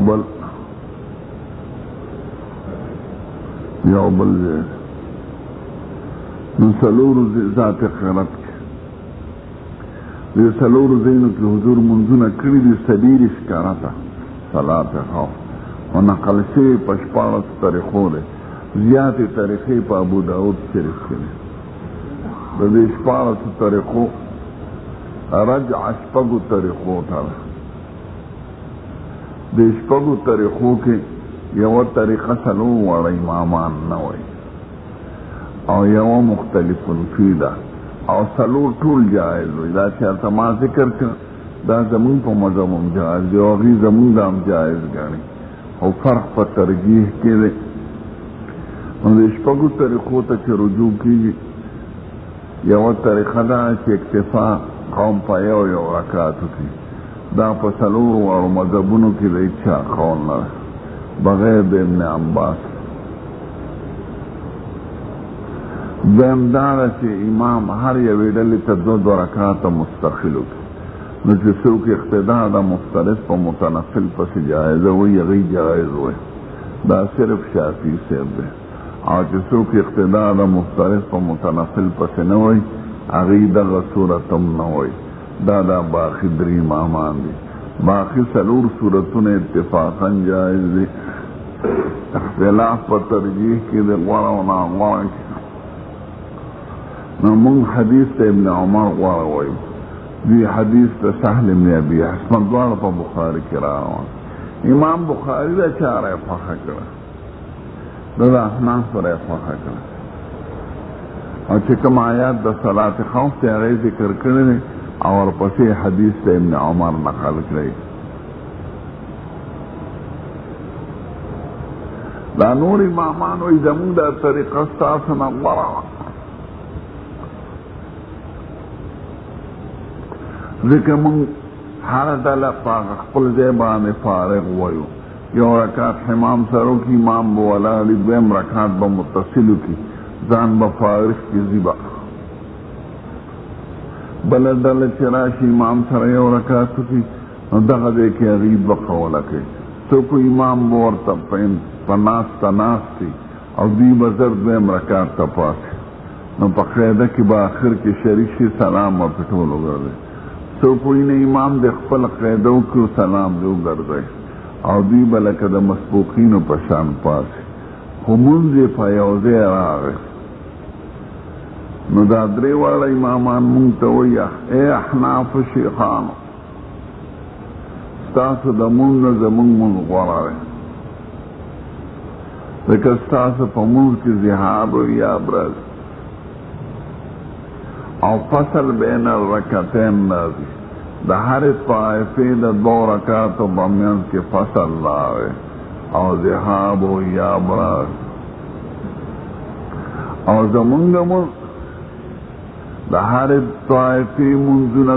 بل یو بل ځای نو څلورو ذات خیرت کې د څلورو ځایونو کې حضور منځونه کړي دي. سبیل ښکاره ته صلات خوف او نقل شوي په شپاړسو طریقو دی. زیاتې طریقې په ابو داود شریف کې دي. د دې شپاړسو طریقو رجع شپږو طریقو ته ده. د شپږو طریقو کې یوه طریقه څلور واړه امامان نه وایي او یوه مختلف فی ده او څلور ټول جایز وي. دا چې هلته ما ذکر کړ دا زمونږ په مذهب هم جایز دی او هغوی زمونږ دا هم جایز ګڼي او فرق په ترجیح کې دی. نو د شپږو طریقو ته چې رجوع کېږي، یوه طریقه ده چې اکتفا قوم په یو یو رکعت وکړي. دا په څلورو واړو مذهبونو کې د هېچا قول نه ده بغیر د ابن عباس. دویم دا ده چې امام هر یوې ډلې ته دوه رکعاته مستقل وکړي. نو چې څوک اقتدا د مفترض په متنفل پسې جایزه وایي هغوی جایز وایي. دا صرف شافعي صاحب دی. او چې څوک اقتدا د مفترض په متنفل پسې نه وایي هغوی دغه صورت هم نه وایي. دا باقي درې امامان دي. باقي څلور صورتونه اتفاقا جایز دي. اختلاف په ترجیح کې د غوره او ناغوره کې. نو موږ حدیث ته ابن عمر غوره وایو. دوی حدیث ته سهل بن ابي حسن دواړه په بخاري کې راروان. امام بخاري دا چا را یې خوښه کړه؟ دا د احناف سره یې خوښه کړه. او چې کوم آیات د صلات خوف ته هغه ذکر کړی دی او ورپسې حدیث ته ابن عمر نقل کړی. دا نور امامان وایي زمونږ دا طریقه ستاسو نه غوره وه، ځکه مونږ هره ډله په خپل ځای باندې فارغ وایو. یو رکعت امام سره وکړي، امام به ولاړ وي، دویم رکعت به متصل وکړي، ځان به فارغ کړي ځي به. بله ډله چې راشي امام سره یو رکعت وکړي نو دغه ځای کې هغوی دوه قوله کوي. څوک امام به ورته په ناسته ناستي او دوی به زر دویم رکعت ته پاسي. نو په قاعده کې به آخر کې شریک شي، سلام به پې ټول وګرځي. څوک وایي نه امام د خپل قاعده وکړي او سلام دې وګرځوي او دوی به لکه د مسبوقینو په شان پاسي. خو مونځ یې په یو ځای راغی. نو دا درې واړه امامان مونږ ته وایي ای احنافو شیخانو، ستاسو د مونځ نه زمونږ مونځ غوره دی، ځکه ستاسو په مونځ کې ذهاب یا برز او فصل بین الرکعتین راځي. د هرې طائفې د دوه رکعاتو په منځ کې فصل راغی او ذهاب یا برز. او زمونږ مونځ د هرې طائفې منځونه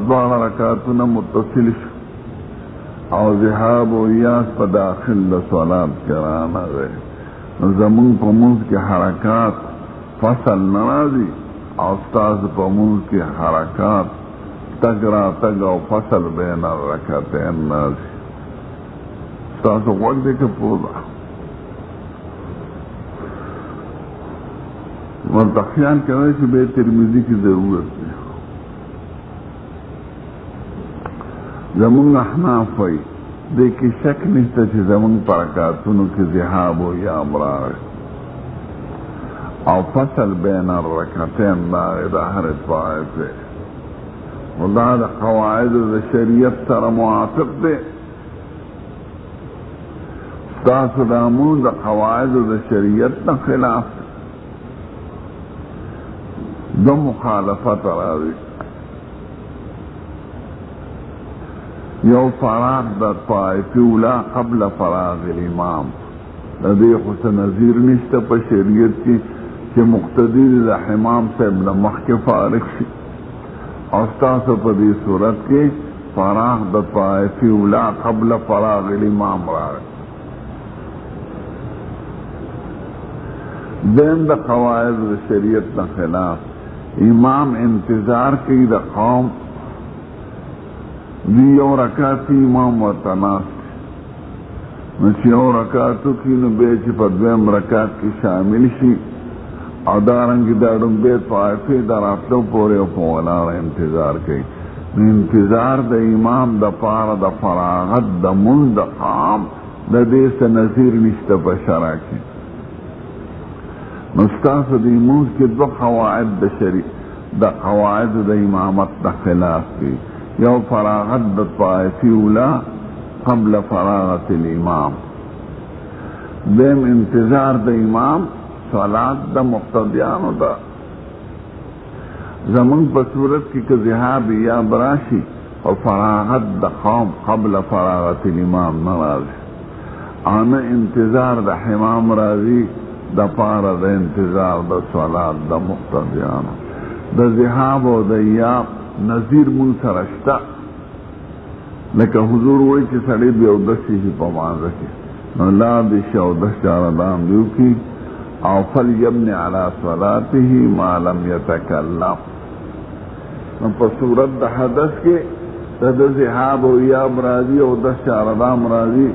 دواړه رکعتونه متصل شو او ذهاب و ایاس په داخل د صلات کې رانغی. نو زمونږ په منځ کې حرکات فصل نه راځي او ستاسو په منځ کې حرکات تګ راتګ او فصل بین الرکعتین راځي. ستاسو غوږ دی که پوه ده؟ ورته خیال کوئ چې بیا ترمذي کې ضرورت دی. زمونږ احناف وایي دې کې شک نشته چې زمونږ په رکعتونو کې ذهاب و ایاب راغی او فصل بین الرکعتین راغی د هرې طائفې. نو دا د قواعدو د شریعت سره موافق دی. ستاسو د مونځ د قواعدو د شریعت نه خلاف. دو مخالفت راوی یو فراغ دا طائفی اولا قبل فراغ الامام دا دی خود نظیر نشتا پا شریعت کی کہ مقتدی دا حمام صاحب لمخ کے فارغ شی اوستاسو پا دی صورت کی فراغ دا طائفی اولا قبل فراغ الامام راوی دین دا قواعد دا شریعت دا خلاف امام انتظار کی دا قوم دی یو رکاتی امام و تناس نچی یو رکاتو کی نو بیچی پا دویم رکات کی شامل شی او دارنگی دارن بیت طائفی در افتو پوری و پولار انتظار کی انتظار دا امام دا پار دا فراغت دا من دا قام دا دیس نظیر نشتا پا شرع کی نستاس دا اموز کی دو قواعد دا شریع دا قواعد دا امامت دا خلاف کی یو فراغت دا طائفی اولا قبل فراغت الامام دیم انتظار دا امام صلاة دا مقتدیانو دا زمان پا صورت کی که ذهابی یا براشی و فراغت دا قوم قبل فراغت الامام نرازی آنا انتظار دا حمام رازی دا پارا دا انتظار دا صلاة دا مقتدیانو دا ذهاب و دا ایاب نظیر من سرشتا لکه حضور وی چی سڑی بیو دستی شی پمان رکی نو لا دیشی او دس چاردام دیو کی او فل یبنی علا صلاته ما لم یتکلم نو پا صورت دا حدث کے دا ذهاب و ایاب راضی او دس چاردام راضی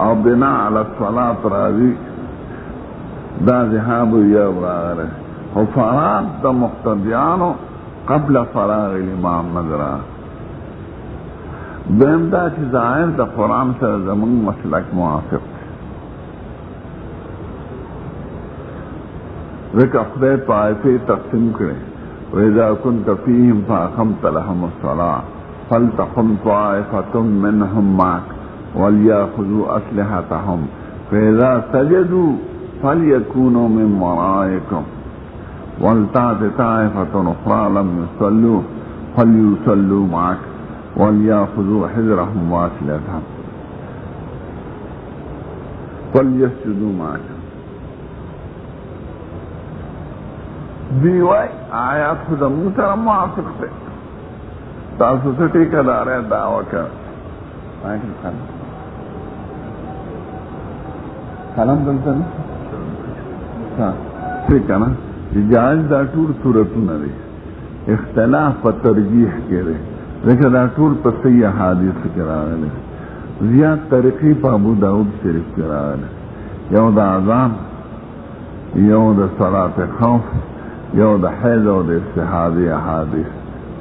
او بنا علا صلاة راضی دا ذهاب و ایاب راضی و فراغ دا مقتدیانو قبل فراغ الامام نظرہ دیم دا چی ظاہر دا قرآن سر زمان مسلک موافق ذکر خدای طائفی تقسیم کرے وَإِذَا كُنْتَ فِيهِمْ فَأَقَمْتَ لَهُمُ الصَّلَاةَ فَلْتَقُمْ طَائِفَةٌ مِّنْهُمْ مَعَكَ وَلْيَأْخُذُوا أَسْلِحَتَهُمْ فَإِذَا سَجَدُوا فَلْيَكُونُوا مِنْ وَرَائِكُمْ وَلْتَأْتِ طَائِفَةٌ أُخْرَىٰ لَمْ يُصَلُّوا فَلْيُصَلُّوا مَعَكَ وَلْيَأْخُذُوا حِذْرَهُمْ وَأَسْلِحَتَهُمْ فَلْيَسْجُدُوا مَعَكَ دیوائی آیات خود موسر موافق تے تاسو سٹی کا دارے دعوی کر آئیکن قلم دلتا نا ٹھیک ہے نا جائز دا ټول صورتونه دي اختلاف په ترجیح کې دی ځکه دا ټول په صحیح احادیث کې راغلي زیات طریقې په ابو داود شریف کې راغلي یو د اذان یو د صلات خوف یو د حیض او د استحاضې احادیث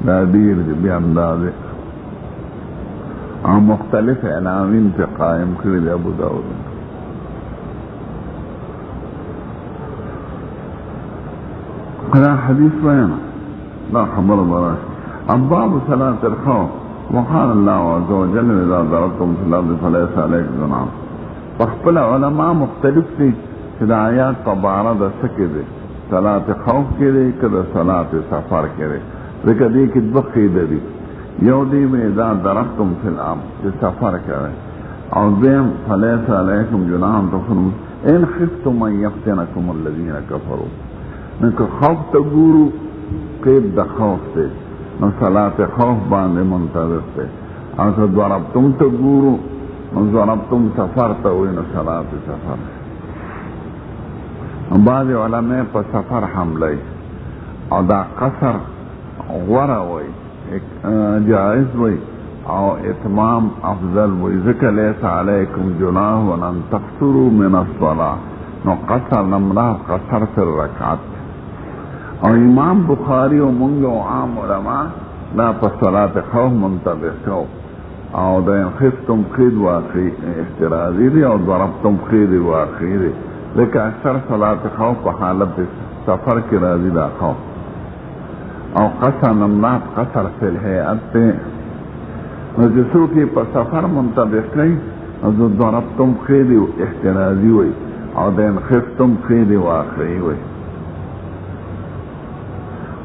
دا ډېر دي بیا اندازې او مختلف عناوین پې قایم کړي دي ابو داود هذا حديث وينا لا خبر براش أبواب صلاة الخوف وقال الله عز وجل إذا ضربتم في الأرض فليس عليكم جناح فاخبر علماء مختلف في آيات تبارد سكده صلاة خوف كده كده صلاة سفر كده ذكر دي كدبقي دي يودي إذا ضربتم في الأرض في سفر كده أو ديم فليس عليكم جناح تفرمون إن خفتم أن يفتنكم الذين كفروا نکو خوف تا گورو قید دا خوف تے نو صلاة خوف باندے منتظر تے او ضربتم تا گورو نو ضربتم سفر تا ہوئی نو صلاة سفر بعض علماء پا سفر حملے او دا قصر غورا ہوئی جائز ہوئی او اتمام افضل ہوئی ذکر لیسا علیکم جناح ونن تقصروا من الصلاة نو قصر نمرا قصر فی الرکعت اور امام بخاری و منگ و عام علماء لا پا صلاة خوف منتبه کو او دا خفتم خید واقعی احترازی دی او ضربتم خید واقعی دی لیکن اکثر صلاة خوف پا حالت سفر کی رازی دا خوف او قصر نمنات قصر فی الحیعت تے جسو کی پا سفر منتبه کئی او ضربتم خید احترازی وی او دا خفتم خید واقعی وی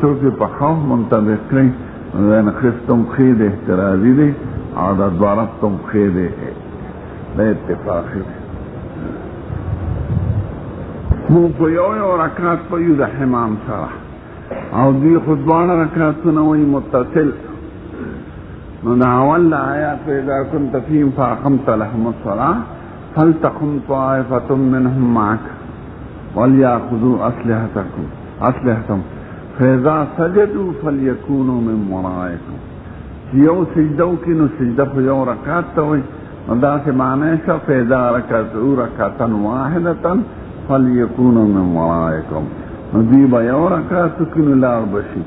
څوک په خوف منطبق کړي نو خستم خید احترازی دی او د دوارفتم خید د اتفاقی دی. مو په یو رکعت په یو د حمام سره او دوی خودبانه رکعتونه وی متصل نو دا اول آیات اذا كنت فيهم فاقمت لهم الصلاة فلتقم طائفة منهم معك وليأخذوا أسلحتهم فإذا سجدوا فليكونوا من ورائكم. یو سجدو کی نو سجدہ خو یو رکعت توي نو دا سے معنی شو فإذا رکعتوا رکعتا واحدتا فليكونوا من ورائكم. نو دی با یو رکعت کی نو لار بشي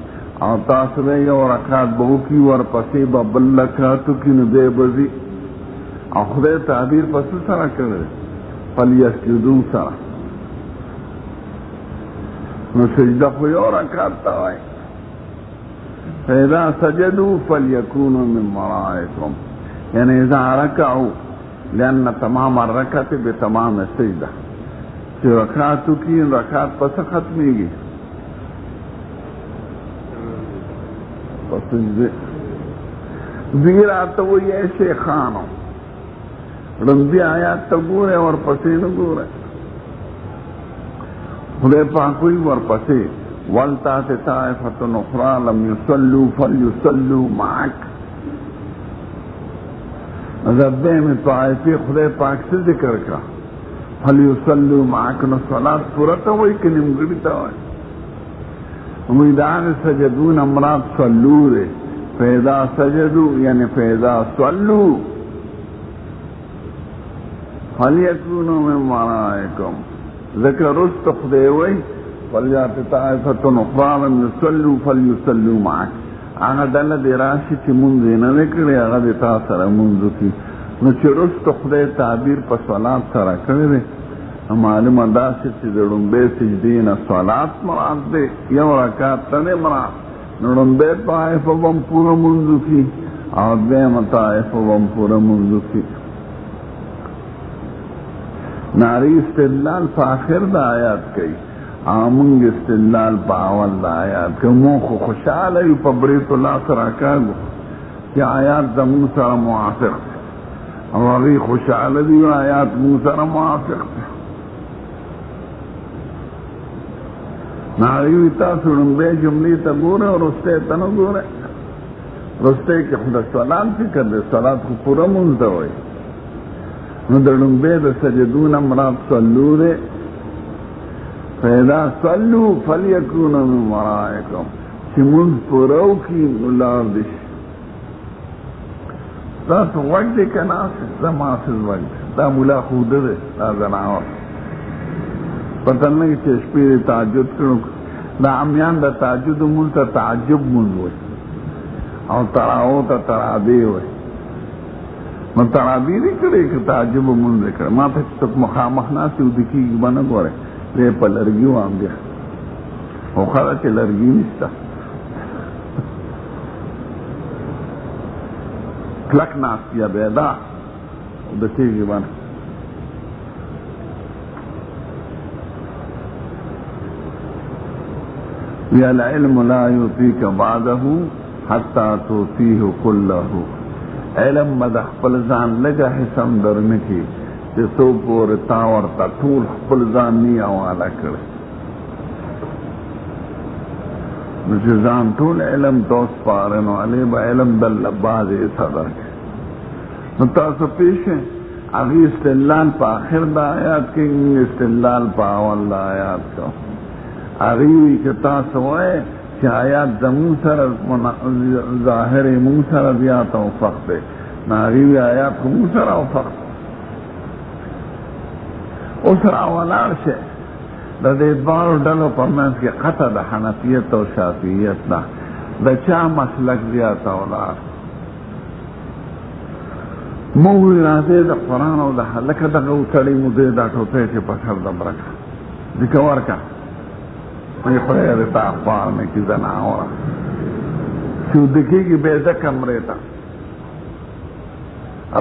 او تاسو به یو رکعت به کی ورپسې به بل رکعت کی نو دی بزي او خدای تعبیر پس سره کړی فلیسجدوا سره نو سجده خو یو رکعت ته وایي فإذا سجدوا فليكونوا من ورائكم یعنی اذا رکعوا لأن تمام الرکعت بتمام السجده چې رکعتو کی رکعت پس ختمیږي دیر آتا وہ یہ شیخانو رمضی آیات تا گورے اور پسینو گورے خدای پاکوی ور پسی والتات طائفت نخرا لم یصلو فلیصلو معک زبے میں طائفی خدای پاک سے ذکر کا فلیصلو معک نو صلاة پورتا ہوئی کہ نمگڑی تا ہوئی امیدان سجدون امراد صلو رے فیدا سجدو یعنی فیدا صلو فلیکونو من ورائکم ذکر رست خدیوی فلیات طائفت نخرالم یصلو فلیصلو معک آغا دل دی راشی چی منزی نلکڑی آغا دی تا سر منزو کی نو چی رست خدی تعبیر پا صلاة سر کردی معلوم داسې چې د ړومبۍ سجدې نه صلات مراد دی یو رکعت ته نه مراد نو ړومبۍ طایفه به هم پوره لمونځ وکړي او دویمه طایفه به هم پوره لمونځ وکړي. ناري استدلال په آخر د آیات کوي او موږ استدلال په اول د آیات کوي. موږ خو خوشحاله یو په بریت الله سره کاږو چې آیات زموږ سره موافق او هغوی خوشحاله دي آیات موږ سره موافق دي. ناریوی تاسو ړومبۍ جملې ته ګوره او رستۍ ته نه ګوره. رستۍ کې خو د صلات فکر دی صلات خو پوره مونځ ته وایي نو د ړومبۍ د سجدونه مراد صلو دی فإذا صلو فلیکونوا من ورائکم چې مونځ پوره وکړي نو لار دي شي. تاسو غوږ دی که ناسز زما اسز غوږ دی دا ملا خوده دی دا زناور پتہ نہیں چې شپې د تعجد کړو دا امیان د تعجد مونځ ته تعجب مونځ وایي او تراو ته ترابی وایي نو ترابی دی کړی که تعجب مونځ دی کړی ما ته چې څوک مخامخ ناست وي ودې کېږي به نه ګورئ دی په لرګي وام بیا خو ښه ده چې لرګي نشته کلک ناست یا بیدا ودې کېږي به نه. یا العلم لا یعطیک بعده حتی تعطیه کله علم به د خپل ځان لږه حصم درنه کړي چې څو پورې تا ورته ټول خپل ځان نی حواله کړی نو چې ځان ټول علم ته وسپاره نو هلې به علم دله بعضې حصه درکړي. نو تاسو پېښې هغې استدلال په آخر د آیات کې استدلال په اول د آیات کو اغیوی که تاسو وای چې آیات زمون سره ظاهر مون سره زیات اوفق دی نا اغیوی آیات مون سره اوفق اوس راولار شه د دې دوارو ډلو په منځ کې قطع د حنفیت او شافعیت ده د چا مسلک زیات اولار مو راځي د قرآن او د لکه دغه سړی مو دې دا ټوپۍ چې په سر د برکه دې ورکه میں خدای رتا اخبار میں کی زناورا چو دکی کی بیزا کم ریتا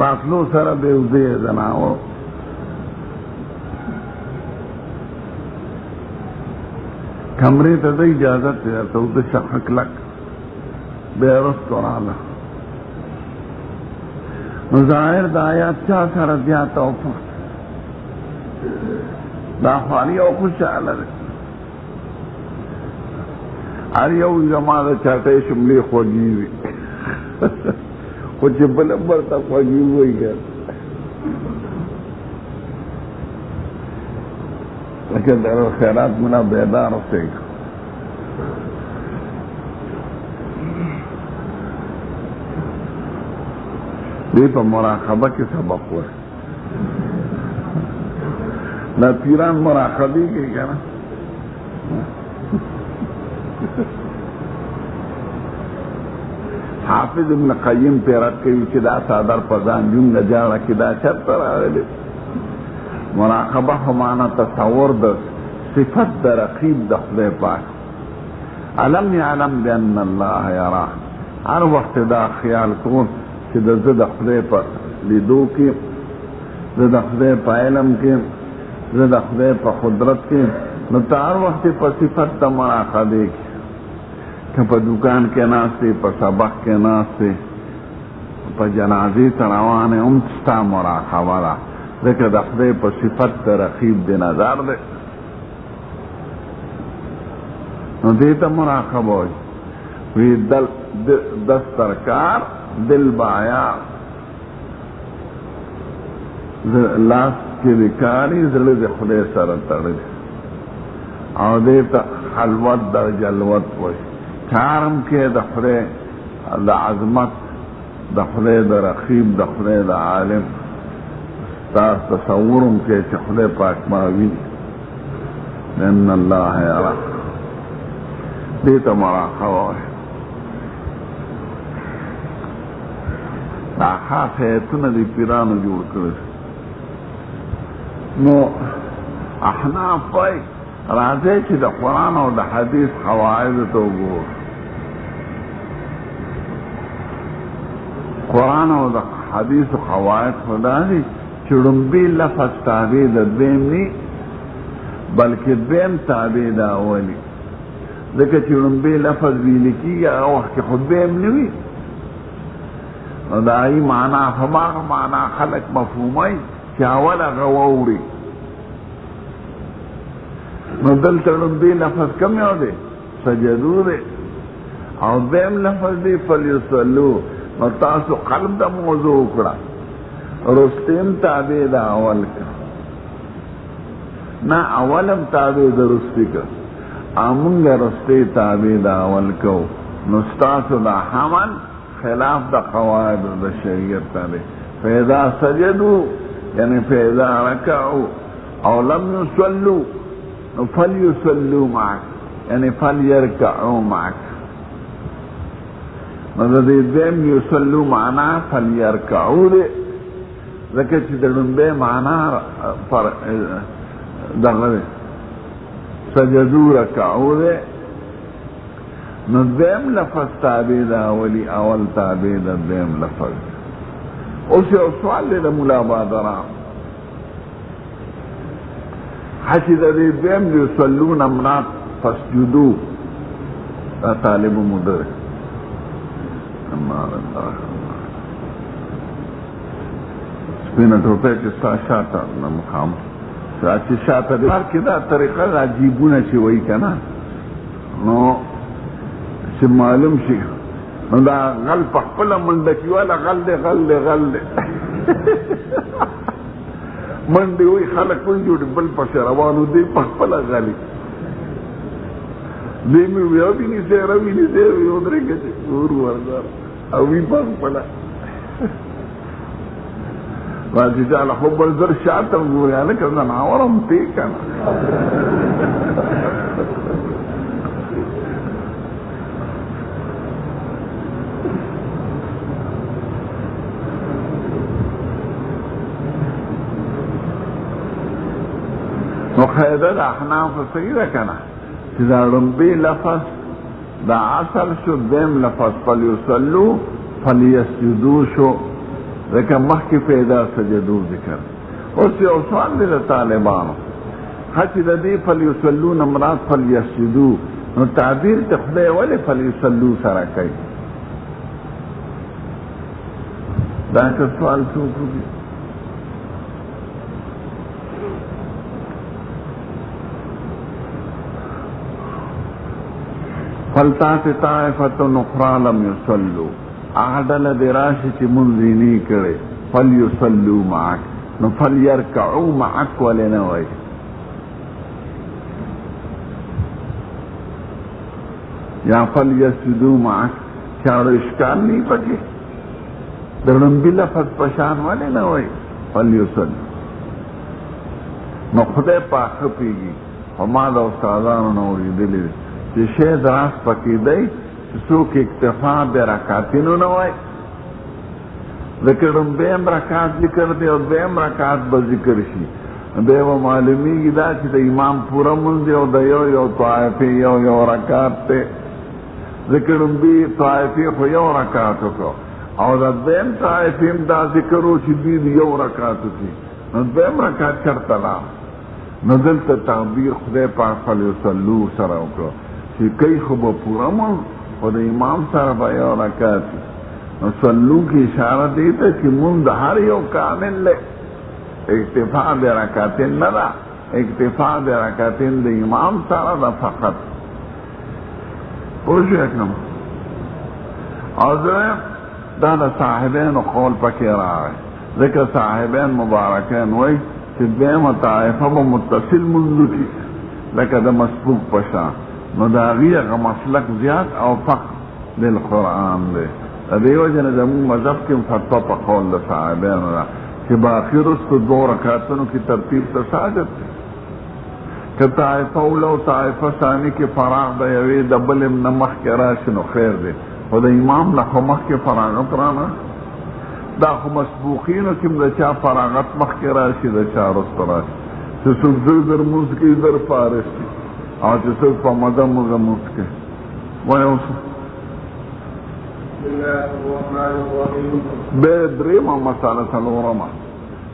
راتلو سر بیوزی زناور کمرې ته د اجازت دی ته د شخه کلک بیا رستو راله نو ظاهر د آیات چا سره زیاته وپوښت دا خواري او خوشحاله دی هر یو زما د چاټۍ شملې خوږې وي خو چې بله برته خوږې ووایي که لکه د خیرات ملا بیدار اوسئ دی په مراقبه کې سبق وایي دا پیران مراقبې کوي که نه حافظ ابن قیم پیرت کوي چې دا صادر په ځان جون نه جاړه کې دا چرته راغلی مراقبه خو معنا تصور د صفت د رقیب د خدای پاک علم یعلم بان الله یراه هر وخت دا خیال کول چې د زه د خدای په لیدو کې زه د خدای په علم کې زه د خدای په قدرت کې نو ته هر وخت په صفت د مراقبې کې که په دکان کې ناستې په سبق کې ناستې په جنازې ته روانې هم ستا مراقبه ده ځکه د خدای په صفت د رقیب د نظر دی نو دې ته مراقبه وایي وی دسترکار دل بایا لاس کې د کاري زړه د خدای سره تړلی او دې ته خلوت در جلوت وایي کارم کې د خدای د عظمت د خدای د رقیب د خدای د عالم ستا تصورم کې چې خدای پاک ما ویني ان الله یرا دې ته مراقبه وایي دا خاص ایتونه د پیرانو جوړ کړي نو احناف وایي راځئ چې د قرآن او د حدیث قواعدو ته وګورو قرآن او د حدیث قواعد خدا دي چې لومبي لفظ تابع د دویم ني بلکې دویم تابع د اولي ځکه چې لومبي لفظ ویل کېږي هغه وخت کې خو دویم نه وي نو د هغې معنا هماغه معنا خلک مفهوموي چې اول هغه واوري نو دلته لومبي لفظ کوم یو دی سجدو دی او دویم لفظ دی فلیصلو نو تاسو قلب د موضوع وکړه رستیم تابع د اول کا نه اولم تابع د رستی کا امونږ رستی تابع د اول کو نو ستاسو د حمل خلاف د قواعد د شریعت تابع فاذا سجدوا یعنی فاذا رکعوا او لم يصلوا فليصلوا معك یعنی فليركعوا معك نو د دې دیم یصلوا معنا فليركعوا دی ځکه چې د لومبۍ معنا دغه دی سجدو رکعو دی نو دیم لفظ تابع د اولی اول تابع د دیم لفظ اوس یو سوال دی د ملا بادران حتی د دې دیم یصلون امرات فسجدو دا طالب مدر امار الله سپینه ټوپۍ چې ستا شاته مقام چې شاته دی هر کې دا طریقه عجیبونه چې وایي که نه نو چې معلوم شي نو دا غل په خپله منډه کې واله غل دی غل دی غل دی منډې وایي خلک ونجوړي بل پسې روانو دی په خپله غلي دی مې وي وینېسئ راوینېسئ ودرېږه چې ور ورځه او وي په خپله راځي جاله خو بل زر شاته وګورې هلکه زناور هم دی که نه نو قاعده د احنافو صحیح ده که نه چې دا لومبي لفظ دا اصل شو دیم لفظ فلیصلو فلیسجدو شو ځکه مخکې پیدا سجدو ذکر اوس یو سوال دی د طالبانو حتی د دې فلیصلون مراد فلیسجدو، نو تعبیر ته خدای ولې فلیصلو سره کوي؟ دا که سوال څوک وکړي؟ فلتات طائفة اخرى لم يصلوا، هغه ډله دې راشي چې مونځ یې نه کړی، فلیصلوا معک، نو فلیرکعوا معک ولې نه وایي؟ یا فلیسجدوا معک، چاړو اشکال نه پکې، د لومبي لفظ پشان ولې نه وایي فلیصلوا؟ نو خدای پاک پیږي، او ما د استادانو نه اورېدلي چې شی دراس پکې دی چې څوک اکتفا برکاتینو نه وایي، ځکه لومبیم رکات ذکر دی او دویم رکات به ذکر شي، بیا به معلومیږي دا چې د امام پوره مونځ دی او د یو طائفې یو رکات دی، ذکر لومبي طائفې خو یو رکات وکړو او د دویم طائفې هم دا ذکر و چې دوی یو رکات وکړي، نو دویم رکات چېرته لاړ؟ نو دلته تعبیر خدای پاک فلیصلو سره وکړو چې کوي خو به پوره مونځ خو د امام سره به یو رکات وي، نو صلو کی اشاره دی ته چې مونږ د هر یو کامل له اکتفا د رکعتین نه ده، اکتفا د رکعتین د امام سره ده فقط. پوه شوې کوم؟ او دویم دا د صاحبینو قول پکې راغی، ځکه صاحبین مبارکین وایي چې دویمه طایفه به متصل مونځ وکړي لکه د مسبوق په شان، نو د هغې هغه مسلک زیات او فقط للقرآن دی. د دې وجه نه زموږ مذهب کې فتوا په قول د صحابیانو ده چې باقي وروستو دوو رکعتونو کې ترتیب ته ساجد دی، که طایفه اوله او طایفه ثاني کې فراغ د یوې د بلې نه مخکې راشي نو خیر دی، خو د امام نه خو مخکې فراغت رانه، دا خو مسبوقینو کې د چا فراغت مخکې راشي د چا وروسته راشي، چې څوک زر مونځ کوي زر فارغ شي او چې څوک په مده موږه مونځ کوي. وایه اوس بیا درېیمه مسله څلورمه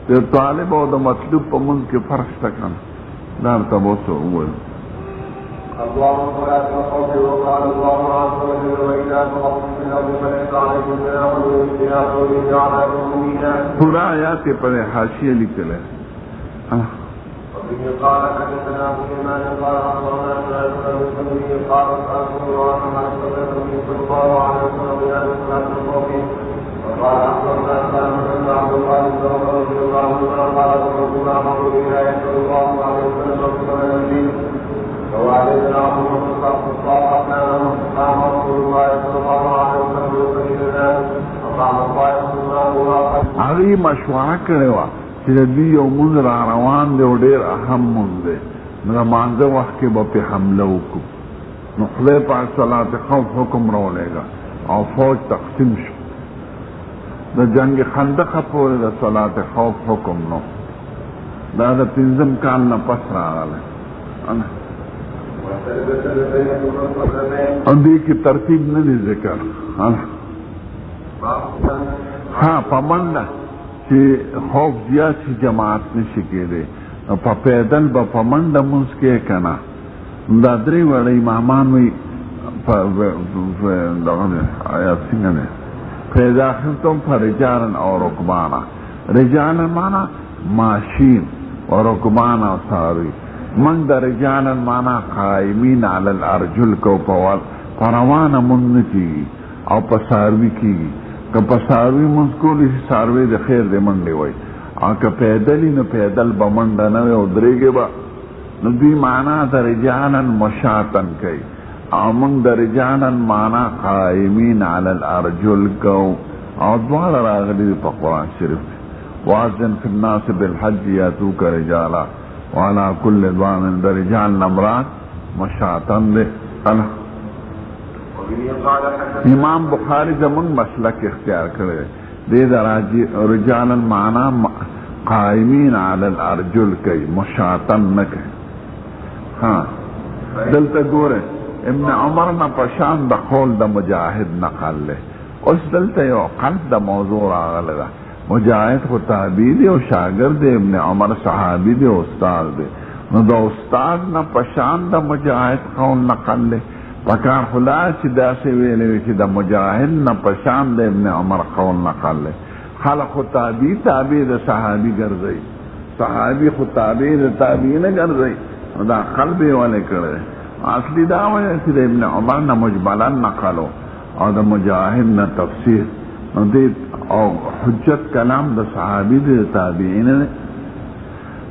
د طالب او د مطلوب په منځ کې فرق شته که نه؟ دا ورته به اوس ووایو. اللهم صل على محمد وقال الله عز وجل واذا تخفف من الارض فليس عليكم جناح فيها قوله على المؤمنين. پورا آیات یې پر حاشیه لیکلی. وبه قال حدثنا ابو ايمان قال اخبرنا سعيد بن مسلم قال سالت الله عن النبي صلى الله عليه وسلم بلال صلاه الخوف وقال اخبرنا سالم بن عبد الله بن عمر رضي الله عنه قال رسولنا امر بلا صلى الله عليه وسلم رسول الدين وعلينا عمر فصافحنا قام رسول الله صلى الله عليه وسلم يصلي لنا وقام الطائف الله هغې مشوره کړې وه چې د دوی یو مونځ را روان دی او ډېر اهم مونځ دی، نو د مانځه وخت کې به پې حمله وکړو، نو خدای پاک صلات خوف حکم راولېږه او فوج تقسیم شو، د جنگ خندقه پورې د صلات خوف حکم نو، دا د 5 کال نه پس راغلی. او دې کې ترتیب نه دی ذکر. ها په منډه چې خوف زیات شي جماعت نشي کېدی، په پیدل به په منډه مونځ کې که نه، دا درې وړه امامان وایي دغه آیات څنګه دی فاذا خفتم فرجالا او رکبانا، رجالا معنا ماشین و رکبانا ساروی، من د رجالا معنا قائمین علی الارجل کو په روانه مونځ نه کېږي او په ساروي کېږي، که په ساروي مونځ کولی شي ساروی د خیر د منډې وایي، او که پیدلي نو پیدل به منډه نه وي او درېږې به، نو دوی معنا د رجالا مشاتن کوي او موږ د رجالا معنا قائمین علی الارجل کو، او دواړه راغلي دي په قرآن شریف کې. واذن فی الناس بالحج یاتوک رجالا وعلى كل ضامن، د رجال نمرات مشاتن دی. امام بخاری زمون مسلک اختیار کړی دی د رجالا معنا قائمین علی الارجل کوي، مشاتن نه کوي. ها دلته ګوره ابن عمر نه پشان د قول د مجاهد نقل له، اوس دلته یو قلب د موضوع راغلی ده. مجاهد خو تابعی دی او شاگرد ابن عمر صحابی دی او استاد دی، نو دا استاد نه پشان د مجاهد قول نقل له پکار خدا چې داسې ویلې چې د مجاهد نه پشان د ابن عمر قول نقل له خلق تابع د صحابي ګرځي صحابي خو تابع د تابعین نه ګرځي دا قلب والے کړي اصلي دا وایي چې د ابن عمر نه مجملا نقلو او د مجاهد نه تفسیر نو دې او حجت کلام د صحابي د تابعین نه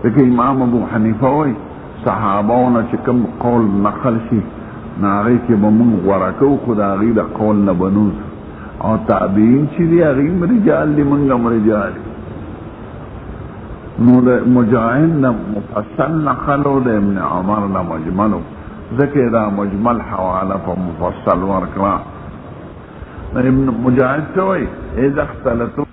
لکه امام ابو حنیفه وایي صحابهونه چې کوم قول نقل شي ناغي کې به مونږ غوره کوو خو د هغې د قول نه بنوز او تابعین چې دي هغې هم رجال دي مونږ هم رجال دي نو د مجاهد نه مفصل نقلو د ابن عمر نه مجملو ځکه دا مجمل حواله په مفصل ورکړه ابن مجاهد څه وایي اذا اختلطوا